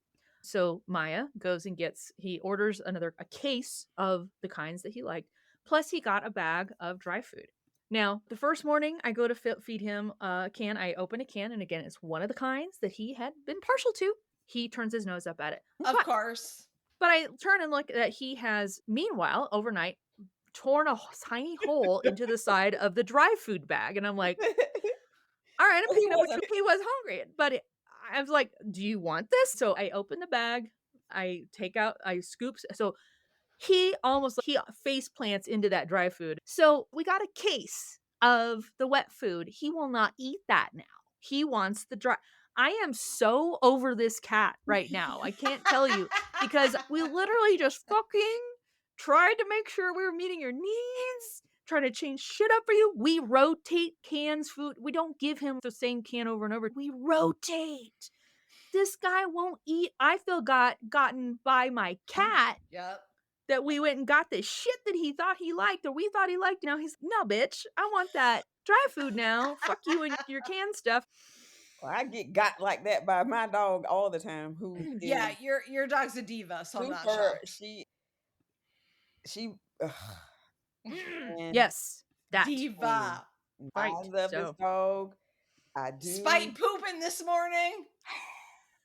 So Maya goes and he orders a case of the kinds that he liked, plus he got a bag of dry food. Now, the first morning I go to feed him a can, I open a can, and again, it's one of the kinds that he had been partial to. He turns his nose up at it. Of course. But I turn and look that he has, meanwhile, overnight, torn a tiny hole into the side of the dry food bag. And I'm like, all right, I'm picking up what he was hungry. But I was like, do you want this? So I open the bag, I scoop. So he face plants into that dry food. So we got a case of the wet food. He will not eat that now. He wants the dry. I am so over this cat right now. I can't tell you because we literally just fucking tried to make sure we were meeting your needs, trying to change shit up for you. We rotate cans food. We don't give him the same can over and over. We rotate. This guy won't eat. I feel gotten by my cat. Yep. That we went and got the shit that he thought he liked or we thought he liked. Now he's, no, bitch, I want that dry food now. Fuck you and your canned stuff. Well, I get got like that by my dog all the time. Who Yeah, is your dog's a diva, so I'm not super? shocked. She. Yes, that Diva. I Right. love this dog. I do. Spite pooping this morning.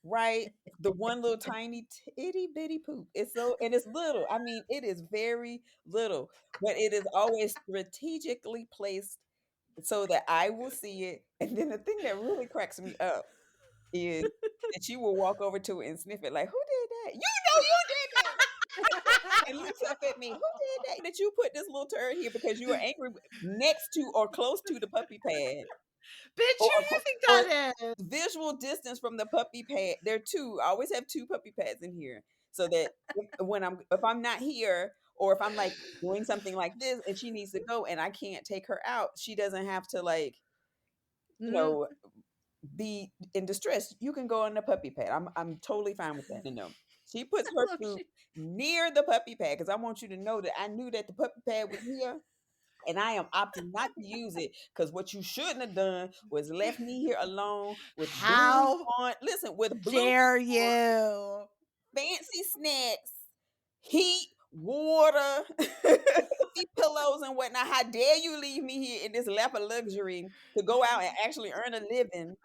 Right, the one little tiny itty bitty poop. It's little. I mean, it is very little, but it is always strategically placed so that I will see it. And then the thing that really cracks me up is that you will walk over to it and sniff it like, who did that? You know you did that. And looks up at me, who did that? That you put this little turd here because you were angry next to or close to the puppy pad. Bitch, who do you think that is? Visual distance from the puppy pad. There are 2. I always have 2 puppy pads in here so that if I'm not here or if I'm like doing something like this and she needs to go and I can't take her out, she doesn't have to like, you know, be in distress. You can go on the puppy pad. I'm totally fine with that. No. She puts her food near the puppy pad because I want you to know that I knew that the puppy pad was here. And I am opting not to use it because what you shouldn't have done was left me here alone with How on. Listen, with dare you? fancy snacks heat, water, pillows and whatnot. How dare you leave me here in this lap of luxury to go out and actually earn a living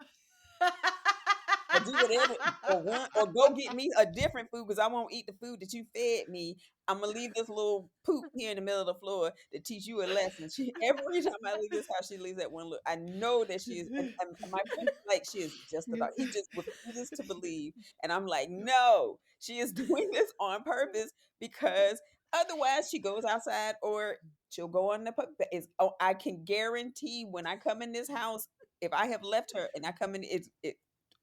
or do whatever or run or go get me a different food because I won't eat the food that you fed me. I'm gonna leave this little poop here in the middle of the floor to teach you a lesson. She every time I leave this house, she leaves that one look. I know that she is, and my friend is like, she is just a dog. He just refuses to believe, and I'm like, no, she is doing this on purpose because otherwise she goes outside or she'll go on the pup. It's, oh, I can guarantee when I come in this house, if I have left her and I come in,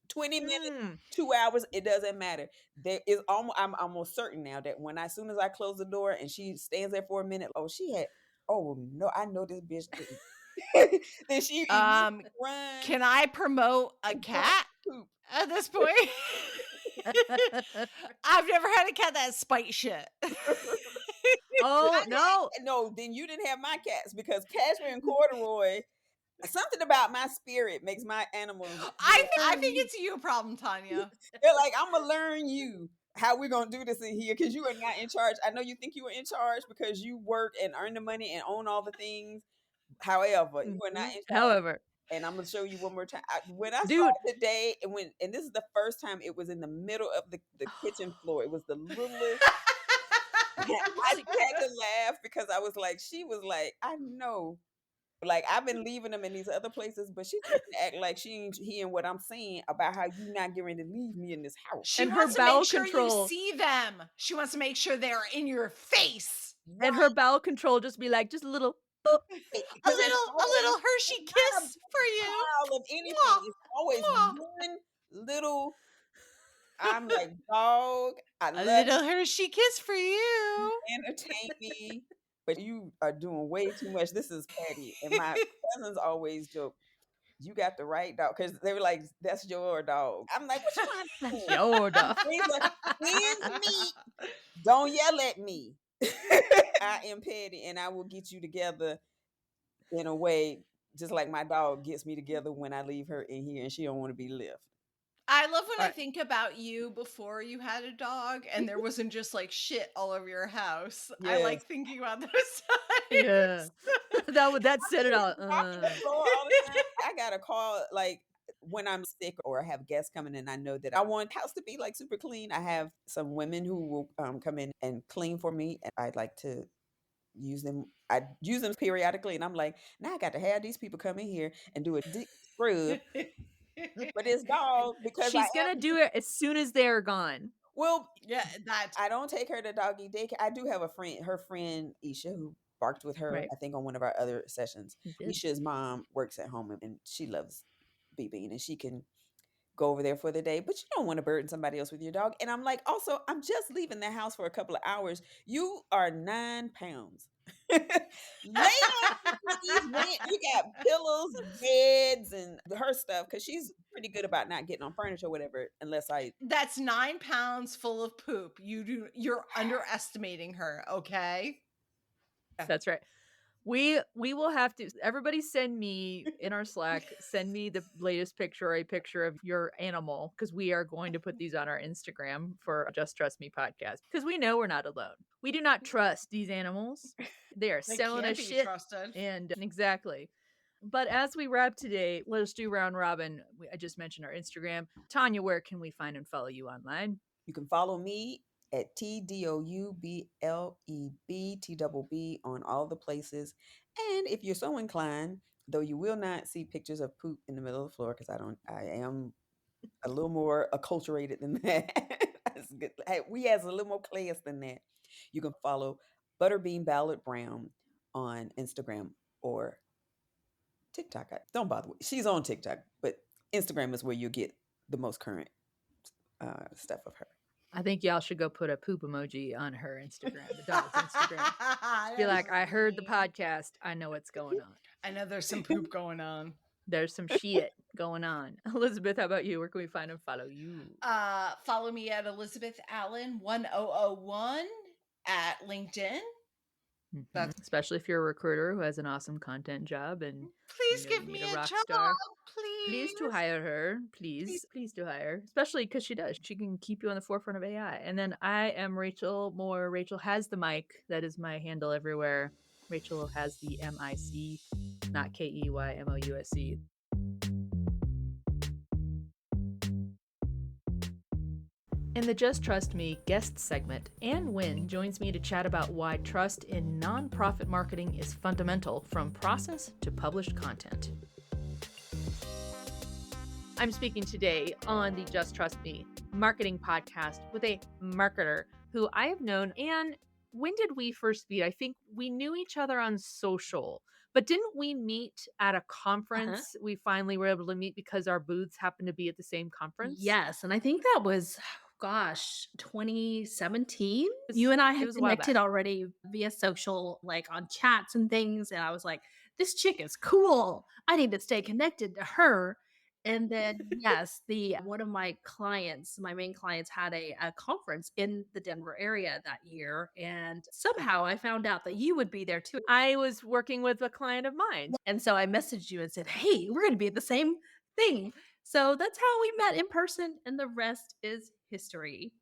20 minutes, Mm. 2 hours, it doesn't matter. There is almost I'm almost certain now that when as soon as I close the door and she stands there for a minute, oh, she had oh no, I know this bitch didn't. Then she immediately Um, run can I promote a and grab cat poop. at this point? I've never had a cat that spite shit. Oh, no. No, then you didn't have my cats because Cashmere and Corduroy, something about my spirit makes my animals I think it's you problem, Tanya. they're like, I'm gonna learn you how we're gonna do this in here because you are not in charge. I know you think you are in charge because you work and earn the money and own all the things. However, you are not in charge. However, And I'm gonna show you one more time. When I saw dude. it today, and this is the first time it was in the middle of the kitchen floor. It was the littlest. I had to laugh because I was like, she was like, I know. Like I've been leaving them in these other places, but she's trying to act like she ain't hearing what I'm saying about how you not getting ready to leave me in this house. She And her wants to make bowel sure you control. see them. She wants to make sure they're in your face. And her bowel control just be like, just a little. A Because it's little always Hershey not a kiss for you. pile of anything. Mwah, It's always mwah. one little. I'm like, dog, I A love little Hershey kiss for you, you. entertain me, but you are doing way too much. This is Patty, and my cousins always joke. You got the right dog because they were like, "That's your dog." I'm like, "What you trying to That's do?" your dog. He's like, "Where's me? Don't yell at me. I am Petty, and I will get you together in a way, just like my dog gets me together when I leave her in here, and she don't want to be left." I love when All I right. think about you before you had a dog and there wasn't just like shit all over your house. I Yes, like thinking about those times. Yeah. that said it all. mopping the floor all the time. I got a call like when I'm sick or I have guests coming and I know that I want the house to be like super clean. I have some women who will come in and clean for me, and I'd like to use them. I use them periodically, and I'm like, now I got to have these people come in here and do a deep scrub for this dog because I She's am. gonna do it as soon as they're gone. Well, Yeah, that. I don't take her to doggy daycare. I do have a friend, her friend Isha, who barked with her, Right. I think, on one of our other sessions. You did. Isha's mom works at home and she loves BB and she can go over there for the day, but you don't want to burden somebody else with your dog. And I'm like, also, I'm just leaving the house for a couple of hours. You are 9 pounds. Lay on these you got pillows, beds, and her stuff because she's pretty good about not getting on furniture or whatever, unless I That's 9 pounds full of poop. You're underestimating her, okay? That's right. We will have to everybody send me in our Slack, send me the latest picture or a picture of your animal because we are going to put these on our Instagram for Just Trust Me podcast because we know we're not alone. We do not trust these animals. They are They selling can't us be shit. trusted. And exactly. But as we wrap today, let us do round robin. I just mentioned our Instagram. Tanya, where can we find and follow you online? you can follow me at TDOUBLEBTBB on all the places. And if you're so inclined, though you will not see pictures of poop in the middle of the floor because I am a little more acculturated than that. That's good. Hey, we has a little more class than that. You can follow Butterbean Ballard Brown on Instagram or TikTok. Don't bother with. She's on TikTok, but Instagram is where you get the most current stuff of her. I think y'all should go put a poop emoji on her Instagram, the dog's Instagram. Be like, I heard the podcast. I know what's going on. I know there's some poop going on. There's some shit going on. Elizabeth, how about you? Where can we find and follow you? Follow me at Elizabeth Allen 1001 at LinkedIn. Mhm. That's Especially if you're a recruiter who has an awesome content job and please you give need me a a rock job, star. Please to please. hire her. Please. Please do hire. Especially because she does. She can keep you on the forefront of AI. And then I am Rachel Moore. Rachel has the mic. That is my handle everywhere. Rachel has the MIC, not KEYMOUSC. In the Just Trust Me guest segment, Ann Wynn joins me to chat about why trust in nonprofit marketing is fundamental from process to published content. I'm speaking today on the Just Trust Me marketing podcast with a marketer who I have known. And when did we first meet? I think we knew each other on social, but didn't we meet at a Uh-huh. conference? We finally were able to meet because our booths happened to be at the same conference. Yes, and I think that was, gosh, 2017? You and I It had was a while connected back. already via social, like on chats and things, and I was like, "This chick is cool. I need to stay connected to her." And then, yes, the one of my clients, my main clients had a conference in the Denver area that year, and somehow I found out that you would be there too. I was working with a client of mine. And so I messaged you and said, "Hey, we're gonna be at the same thing." So that's how we met in person, and the rest is history.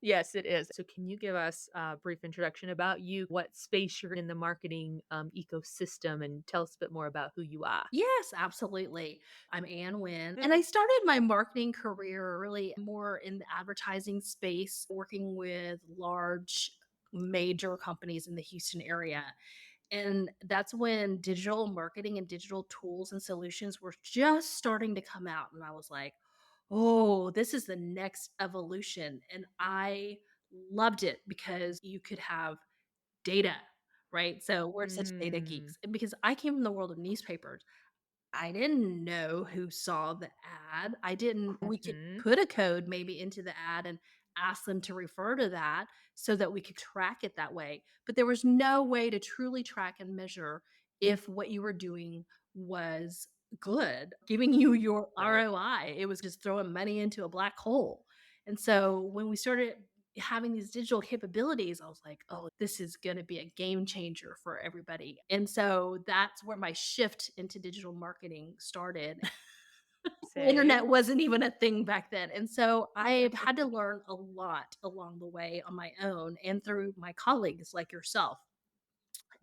Yes, it is. So, can you give us a brief introduction about you, what space you're in the marketing ecosystem, and tell us a bit more about who you are? Yes, absolutely. I'm Ann Wynn, and I Mm. started my marketing career really more in the advertising space, working with large major companies in the Houston area. And that's when digital marketing and digital tools and solutions were just starting to come out. And I was like, oh, this is the next evolution. And I loved it because you could have data, right? So we're such data Mm. geeks. And because I came from the world of newspapers, I didn't know who saw the ad. I didn't we could Mhm. put a code maybe into the ad and ask them to refer to that so that we could track it that way. But there was no way to truly track and measure if what you were doing was good, giving you your Right. ROI. It was just throwing money into a black hole. And so when we started having these digital capabilities, I was like, oh, this is going to be a game changer for everybody. And so that's where my shift into digital marketing started. The internet Same. wasn't even a thing back then. And so I've had to learn a lot along the way on my own and through my colleagues like yourself.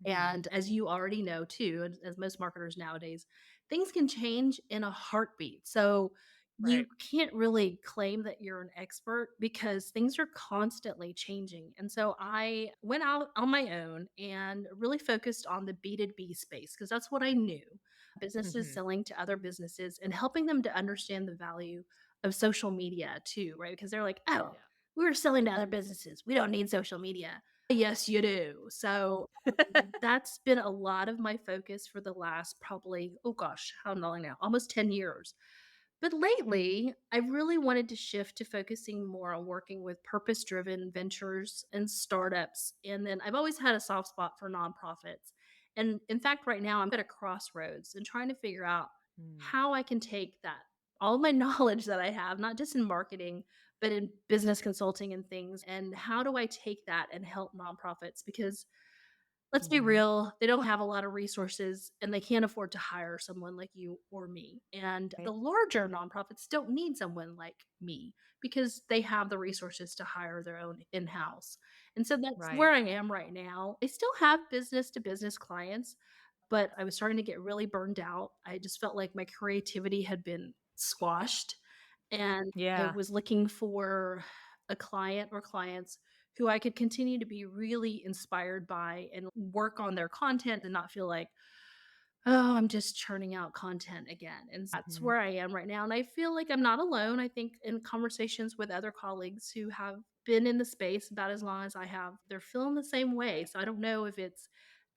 Mhm. And as you already know too, as most marketers nowadays, things can change in a heartbeat. So you Right. can't really claim that you're an expert because things are constantly changing. And so I went out on my own and really focused on the B2B space because that's what I knew. Businesses Mhm. selling to other businesses and helping them to understand the value of social media too, right? Because they're like, oh, Yeah. we're selling to other businesses. We don't need social media. Yes, you do. So that's been a lot of my focus for the last probably, oh gosh, how long now? Almost 10 years. But lately, I really wanted to shift to focusing more on working with purpose driven ventures and startups. And then I've always had a soft spot for nonprofits. And in fact, right now, I'm at a crossroads and trying to figure out Mm. how I can take that, all my knowledge that I have, not just in marketing, but in business consulting and things. And how do I take that and help nonprofits? Because let's be Mhm. real, they don't have a lot of resources and they can't afford to hire someone like you or me. And the Right. larger nonprofits don't need someone like me because they have the resources to hire their own in house. And so that's where Right. I am right now. I still have business to business clients, but I was starting to get really burned out. I just felt like my creativity had been squashed. And I Yeah. was looking for a client or clients who I could continue to be really inspired by and work on their content and not feel like, oh, I'm just churning out content again. And that's Mhm. where I am right now. And I feel like I'm not alone. I think in conversations with other colleagues who have been in the space about as long as I have, they're feeling the same way. So I don't know if it's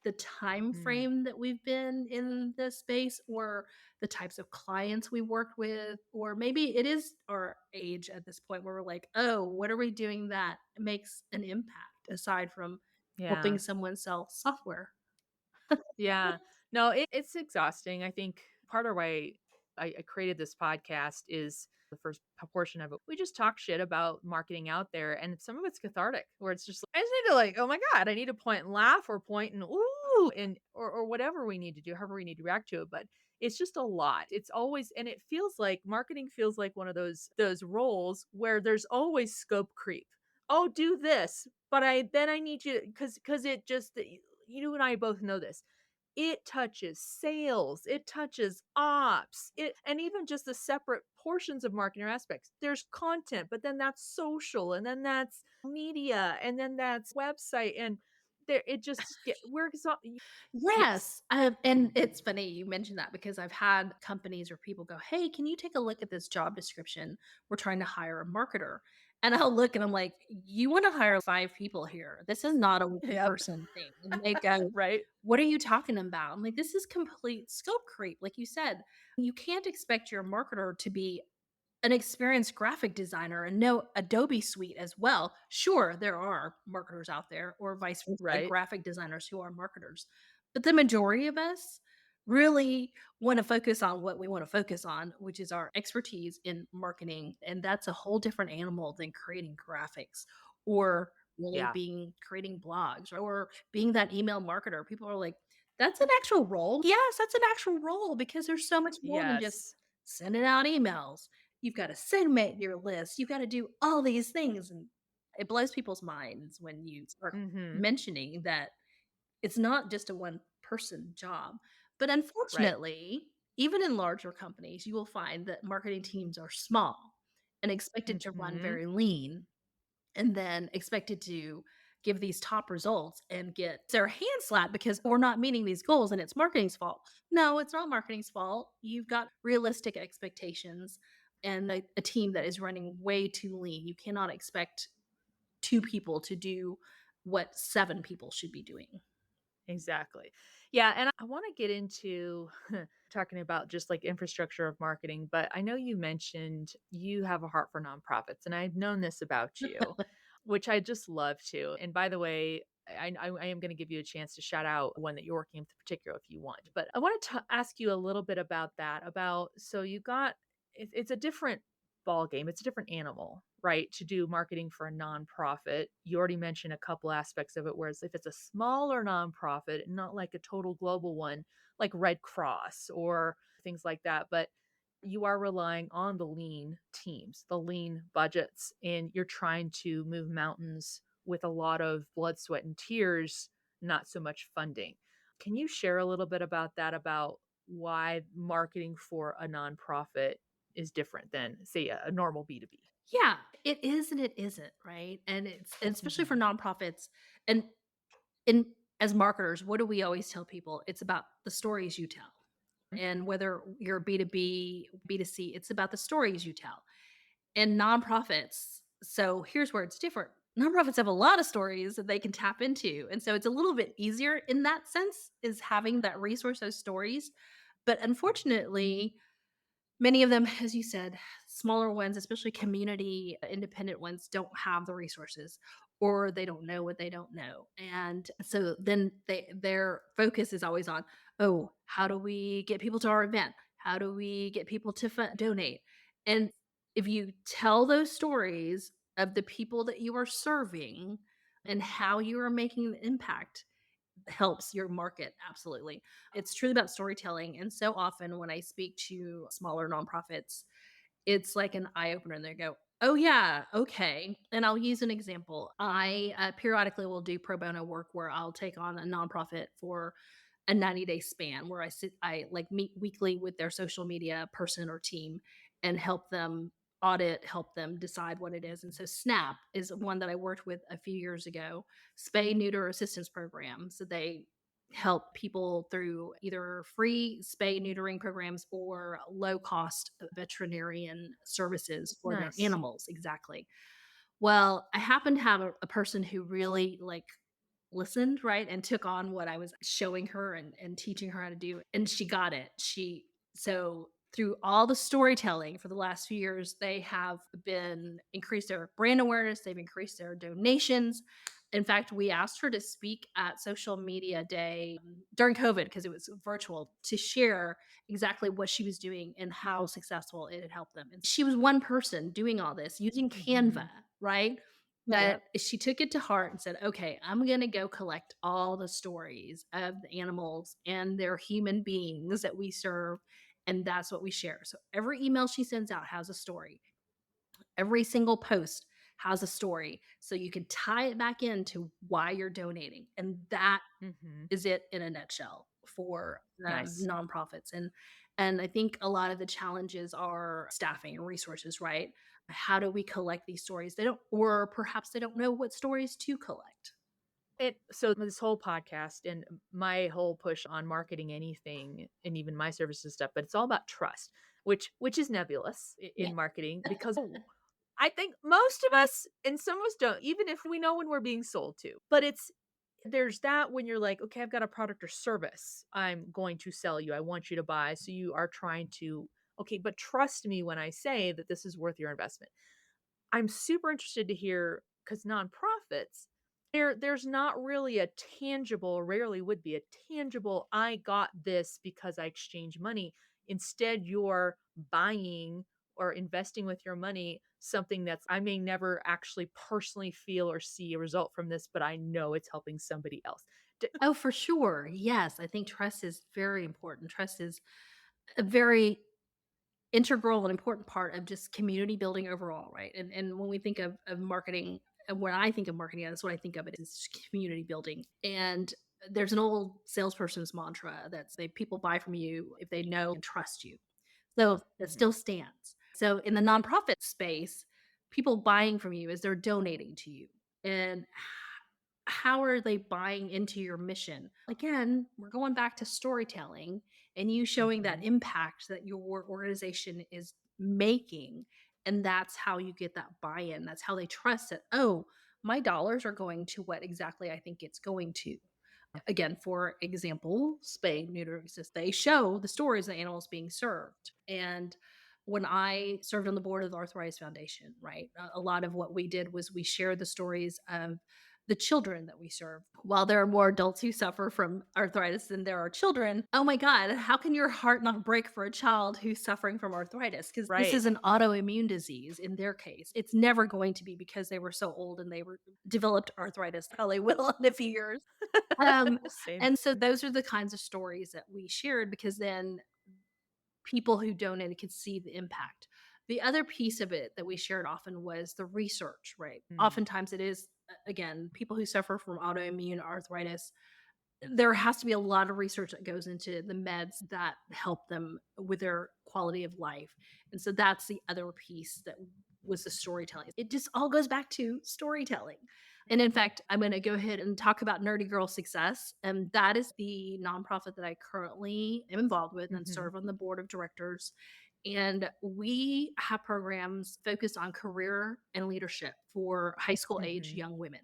the time Mm. frame that we've been in this space or the types of clients we worked with, or maybe it is our age at this point where we're like, oh, what are we doing that makes an impact aside from helping Yeah. someone sell software? Yeah. No, it's exhausting. I think part of why I created this podcast is the first portion of it. We just talk shit about marketing out there, and some of it's cathartic where it's just I just need to like, oh my God, I need to point and laugh or point and ooh and or whatever we need to do, however we need to react to it. But it's just a lot. It's always and it feels like marketing feels like one of those roles where there's always scope creep. Oh, do this, but I need you because it just you and I both know this it touches sales, it touches ops, it and even just the separate portions of marketing or aspects. There's content, but then that's social, and then that's media, and then that's website, and there it just get we're yes. Yes, and it's funny you mentioned that because I've had companies or people go, "Hey, can you take a look at this job description? We're trying to hire a marketer." And I'll look and I'm like, "You want to hire 5 people here. This is not a one Yep. person thing." And they go, Right? "What are you talking about?" I'm like, "This is complete scope creep." Like you said, you can't expect your marketer to be an experienced graphic designer and know Adobe Suite as well. Sure, there are marketers out there or vice versa, like Right? graphic designers who are marketers. But the majority of us really want to focus on what we want to focus on, which is our expertise in marketing. And that's a whole different animal than creating graphics or really Yeah. being creating blogs or being that email marketer. People are like, that's an actual role. Yes, that's an actual role because there's so much more than just Yes. sending out emails. You've got to segment your list. You've got to do all these things. And it blows people's minds when you start Mhm. mentioning that it's not just a one person job. But Right. unfortunately, even in larger companies, you will find that marketing teams are small and expected to run Mhm. very lean and then expected to give these top results and get their hand slapped because we're not meeting these goals and it's marketing's fault. No, it's not marketing's fault. You've got realistic expectations and a team that is running way too lean. You cannot expect 2 people to do what 7 people should be doing. Exactly. Yeah, and I want to get into talking about just like infrastructure of marketing, but I know you mentioned you have a heart for nonprofits, and I've known this about you, which I just love to. And by the way, I am going to give you a chance to shout out one that you're working with in particular if you want. But I want to ask you a little bit about that. About so you got it's a different ball game. It's a different animal, right? To do marketing for a nonprofit. You already mentioned a couple aspects of it, whereas if it's a smaller nonprofit, not like a total global one, like Red Cross or things like that, but you are relying on the lean teams, the lean budgets, and you're trying to move mountains with a lot of blood, sweat, and tears, not so much funding. Can you share a little bit about that, about why marketing for a nonprofit is different than, say, a normal B2B? Yeah, it is and it isn't, right? And especially for Mhm. nonprofits and in as marketers, what do we always tell people? It's about the stories you tell. And whether you're B2B, B2C, it's about the stories you tell. And nonprofits, so here's where it's different. Nonprofits have a lot of stories that they can tap into. And so it's a little bit easier in that sense, is having that resource, those stories. But unfortunately, many of them, as you said, smaller ones, especially community independent ones, don't have the resources or they don't know what they don't know. And so then their focus is always on, oh, how do we get people to our event? How do we get people to donate? And if you tell those stories of the people that you are serving and how you are making an impact, helps your market absolutely. It's truly about storytelling, and so often when I speak to smaller nonprofits, it's like an eye opener and they go, "Oh yeah, okay." And I'll use an example. I periodically will do pro bono work where I'll take on a nonprofit for a 90-day span where I like meet weekly with their social media person or team and help them audit, help them decide what it is. And so SNAP is one that I worked with a few years ago, spay neuter assistance program. So they help people through either free spay neutering programs or low cost veterinarian services for their Nice. animals. Exactly. Well, I happen to have a person who really like listened, right, and took on what I was showing her and teaching her how to do, and she got it. She so through all the storytelling for the last few years, they have been increased their brand awareness, they've increased their donations, In fact, we asked her to speak at Social Media Day during COVID because it was virtual to share exactly what she was doing and how successful it had helped them. And she was one person doing all this using Canva, Mhm. right? But Yep. she took it to heart and said, okay, I'm going to go collect all the stories of the animals and their human beings that we serve. And that's what we share. So every email she sends out has a story. Every single post has a story. So you can tie it back into why you're donating. And that Mhm. is it in a nutshell for Nice. nonprofits. And I think a lot of the challenges are staffing and resources, right? How do we collect these stories? They don't, or perhaps they don't know what stories to collect. So this whole podcast and my whole push on marketing anything and even my services stuff, but it's all about trust, which is nebulous Yeah. in marketing because I think most of us and some of us don't, even if we know when we're being sold to. But there's that when you're like, okay, I've got a product or service I'm going to sell you. I want you to buy. So you are trying to, okay, but trust me when I say that this is worth your investment. I'm super interested to hear because nonprofits, there's not really a tangible, or rarely would be a tangible, I got this because I exchanged money. Instead, you're buying or investing with your money something that's I may never actually personally feel or see a result from this, but I know it's helping somebody else. Oh, for sure. Yes. I think trust is very important. Trust is a very integral and important part of just community building overall, right? And when we think of marketing, and when I think of marketing, that's what I think of it is community building. And there's an old salesperson's mantra that's they people buy from you if they know and trust you. So that Mhm. still stands. So in the nonprofit space, people buying from you is they're donating to you. And how are they buying into your mission? Again, we're going back to storytelling and you showing that Mhm. impact that your organization is making. And that's how you get that buy in. That's how they trust that, oh, my dollars are going to what exactly I think it's going to. Again, for example, spay neuter exist. They show the stories of animals being served. And when I served on the board of the Arthritis Foundation, right, a lot of what we did was we shared the stories of the children that we serve. While there are more adults who suffer from arthritis than there are children, oh my God, how can your heart not break for a child who's suffering from arthritis? Because this Right. is an autoimmune disease in their case. It's never going to be because they were so old and they were developed arthritis. Probably will in a few years. Um, Same. and so those are the kinds of stories that we shared because then people who donated could see the impact. The other piece of it that we shared often was the research, right? Mm. Oftentimes it is, again, people who suffer from autoimmune arthritis, there has to be a lot of research that goes into the meds that help them with their quality of life. And so that's the other piece that was the storytelling. It just all goes back to storytelling. And in fact, I'm going to go ahead and talk about Nerdy Girl Success. And that is the nonprofit that I currently am involved with and Mhm. serve on the board of directors. And we have programs focused on career and leadership for high school age Mhm. young women.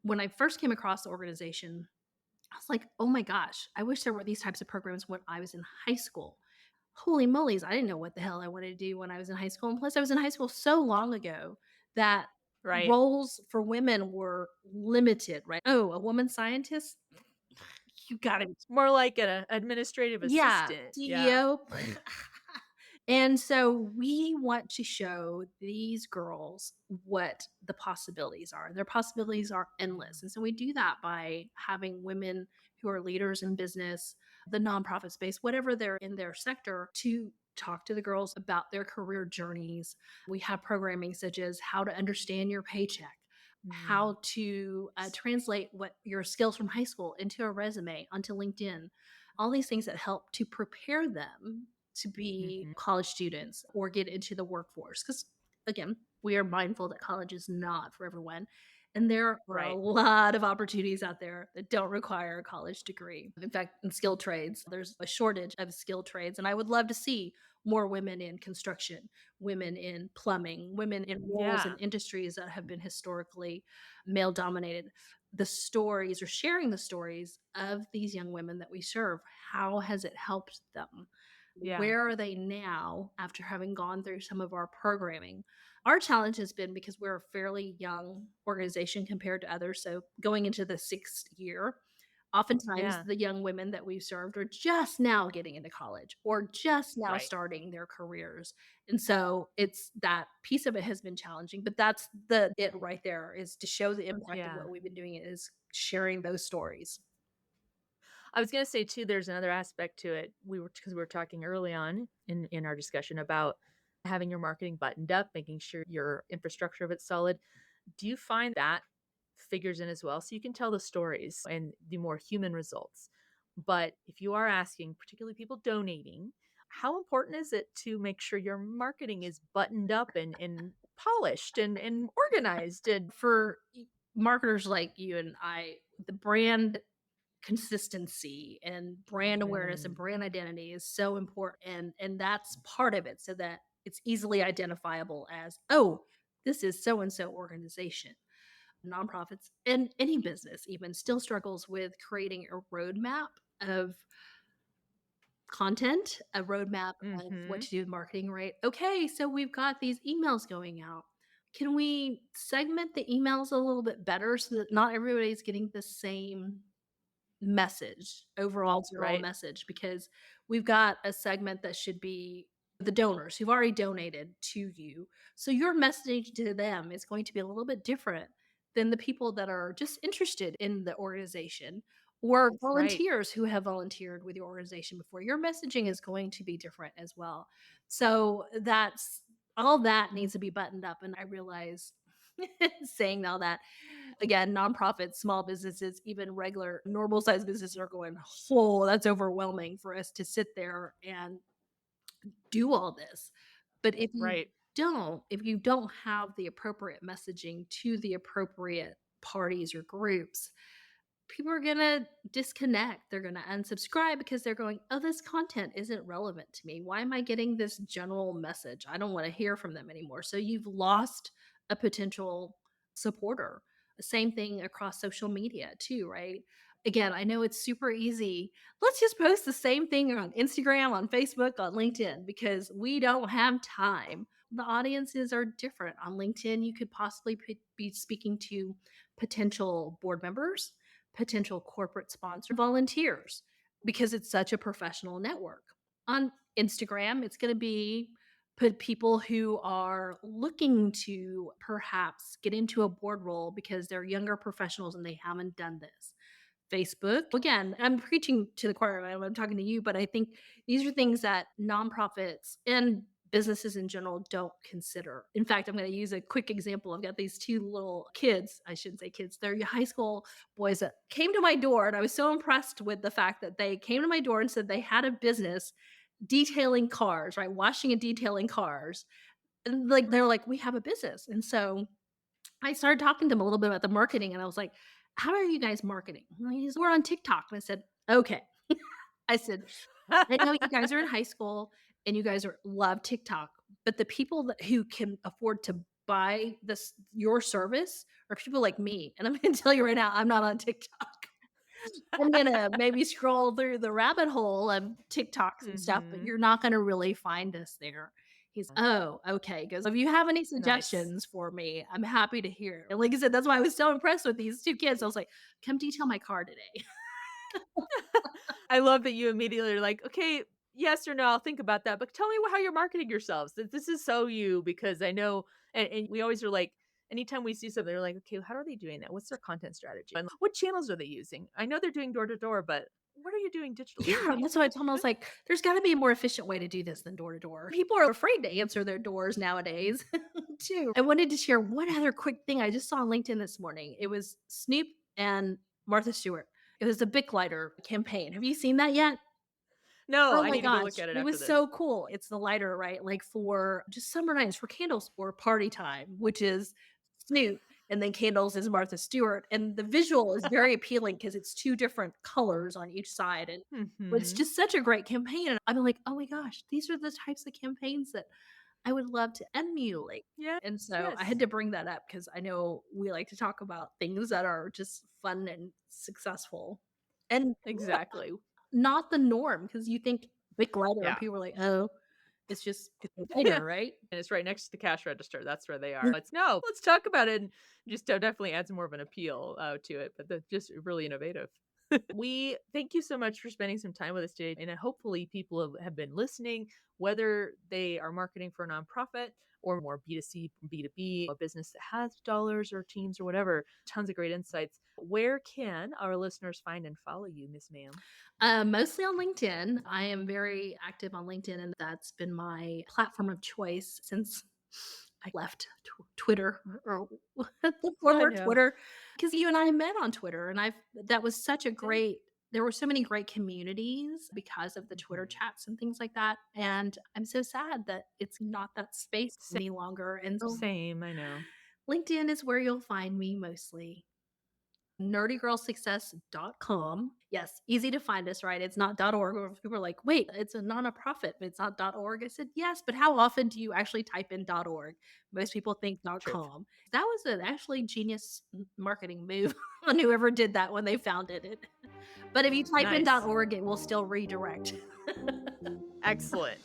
When I first came across the organization, I was like, "Oh my gosh, I wish there were these types of programs when I was in high school." Holy molies, I didn't know what the hell I wanted to do when I was in high school, and plus I was in high school so long ago that Right. roles for women were limited, right? "Oh, a woman scientist? You gotta be." More like an administrative Yeah, assistant. Yeah. CEO. And so we want to show these girls what the possibilities are. Their possibilities are endless. And so we do that by having women who are leaders in business, the nonprofit space, whatever they're in their sector, to talk to the girls about their career journeys. We have programming such as how to understand your paycheck, Mm. how to translate what your skills from high school into a resume, onto LinkedIn, all these things that help to prepare them to be Mhm. college students or get into the workforce. Because again, we are mindful that college is not for everyone. And there are a Right. lot of opportunities out there that don't require a college degree. In fact, in skilled trades, there's a shortage of skilled trades. And I would love to see more women in construction, women in plumbing, women in roles and Yeah. industries that have been historically male dominated. The stories or sharing the stories of these young women that we serve, how has it helped them? Yeah. Where are they now after having gone through some of our programming? Our challenge has been because we're a fairly young organization compared to others. So going into the 6th year, oftentimes Yeah. the young women that we've served are just now getting into college or just now Right. starting their careers. And so it's that piece of it has been challenging, but that's the it right there is to show the impact of Yeah. what we've been doing is sharing those stories. I was gonna say too, there's another aspect to it. Because we were talking early on in our discussion about having your marketing buttoned up, making sure your infrastructure of it's solid. Do you find that figures in as well? So you can tell the stories and the more human results. But if you are asking, particularly people donating, how important is it to make sure your marketing is buttoned up and polished and organized and For marketers like you and I, the brand consistency and brand awareness and Mm, brand identity is so important and that's part of it so that it's easily identifiable as, oh, this is so and so organization. Nonprofits and any business even still struggles with creating a roadmap of content, a roadmap of what mhm. to do with marketing, right? Okay, so we've got these emails going out. Can we segment the emails a little bit better so that not everybody's getting the same message, overall Right, message? Because we've got a segment that should be the donors who've already donated to you. So your message to them is going to be a little bit different than the people that are just interested in the organization or right. volunteers who have volunteered with your organization before. Your messaging is going to be different as well. So that's all that needs to be buttoned up. And I realize saying all that again, nonprofits, small businesses, even regular normal sized businesses are going, "Oh, that's overwhelming for us to sit there and do all this." But Right. if you don't have the appropriate messaging to the appropriate parties or groups, people are gonna disconnect. They're gonna unsubscribe because they're going, "Oh, this content isn't relevant to me. Why am I getting this general message? I don't want to hear from them anymore." So you've lost a potential supporter. Same thing across social media too, right? Again, I know it's super easy. Let's just post the same thing on Instagram, on Facebook, on LinkedIn because we don't have time. The audiences are different. On LinkedIn, you could possibly be speaking to potential board members, potential corporate sponsor, volunteers, because it's such a professional network. On Instagram, it's going to be put people who are looking to perhaps get into a board role because they're younger professionals and they haven't done this. Facebook. Again, I'm preaching to the choir. I'm talking to you, but I think these are things that nonprofits and businesses in general don't consider. In fact, I'm going to use a quick example. I've got these two little kids. I shouldn't say kids. They're high school boys that came to my door, and I was so impressed with the fact that they came to my door and said they had a business detailing cars, right? Washing and detailing cars. And like they're like, we have a business. And so I started talking to them a little bit about the marketing, and I was like, "How are you guys marketing?" And he's, "We're on TikTok." And I said, "Okay." I said, "I know you guys are in high school and you guys love TikTok, but the people who can afford to buy this your service are people like me. And I'm going to tell you right now, I'm not on TikTok. I'm gonna maybe scroll through the rabbit hole of TikToks and stuff, but Mhm. you're not gonna really find us there." He's, "Oh, okay." He goes, "If you have any Nice. suggestions for me, I'm happy to hear." And like I said, that's why I was so impressed with these 2 kids. I was like, "Come detail my car today." I love that you immediately are like, "Okay, yes or no, I'll think about that, but tell me how you're marketing yourselves. This is so you because I know." And we always are like, anytime we see something, we're like, "Okay, how are they doing that? What's their content strategy? And what channels are they using? I know they're doing door to door, but what are you doing digitally?" Yeah, that's what I told him. I was like, "There's gotta be a more efficient way to do this than door to door." People are afraid to answer their doors nowadays too. I wanted to share one other quick thing I just saw on LinkedIn this morning. It was Snoop and Martha Stewart. It was the Bic lighter campaign. Have you seen that yet? No, Oh I my need to go look gosh, at it it after was this. so cool. It's the lighter, right? Like for just summer nights, for candles or party time, which is Snoop, and then candles is Martha Stewart. And the visual is very appealing because it's 2 different colors on each side. And it's Mhm. just such a great campaign. And I'm like, oh my gosh, these are the types of campaigns that I would love to emulate. Yes, And so I had yes. to bring that up because I know we like to talk about things that are just fun and successful. And Exactly. not the norm because you think Bic lighter and Yeah. people are like, "Oh." It's just it's Yeah. later, right? And it's right next to the cash register. That's where they are. Let's talk about it. And just definitely adds more of an appeal to it, but that's just really innovative. We thank you so much for spending some time with us today. And hopefully people have been listening, whether they are marketing for a nonprofit or more B2C, B2B, a business that has dollars or teams or whatever. Tons of great insights. Where can our listeners find and follow you, Miss Ma'am? Mostly on LinkedIn. I am very active on LinkedIn, and that's been my platform of choice since I left Twitter or the I former know. Twitter, because you and I met on Twitter, and that was such a Yeah. great. There were so many great communities because of the Twitter Mhm. chats and things like that. And I'm so sad that it's not that space Sa- any longer. And so Same, I know. LinkedIn is where you'll find me mostly. nerdygirlsuccess.com. Yes, easy to find us, right? It's not .org. Or people are like, wait, it's a non-profit, but it's not .org. I said, yes, but how often do you actually type in .org? Most people think Truth. .com. That was an actually genius marketing move on whoever did that when they founded it. But if you type in Nice. .org, it will still redirect. Excellent.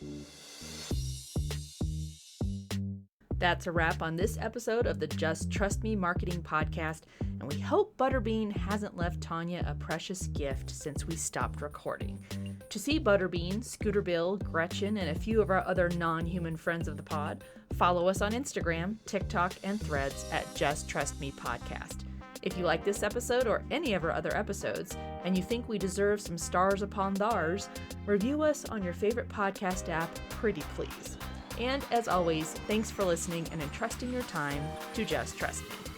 That's a wrap on this episode of the Just Trust Me Marketing Podcast, and we hope Butterbean hasn't left Tanya a precious gift since we stopped recording. To see Butterbean, Scooter Bill, Gretchen, and a few of our other non-human friends of the pod, follow us on Instagram, TikTok, and Threads at Just Trust Me Podcast. If you like this episode or any of our other episodes, and you think we deserve some stars upon thars, review us on your favorite podcast app, pretty please. And as always, thanks for listening and entrusting your time to Just Trust Me.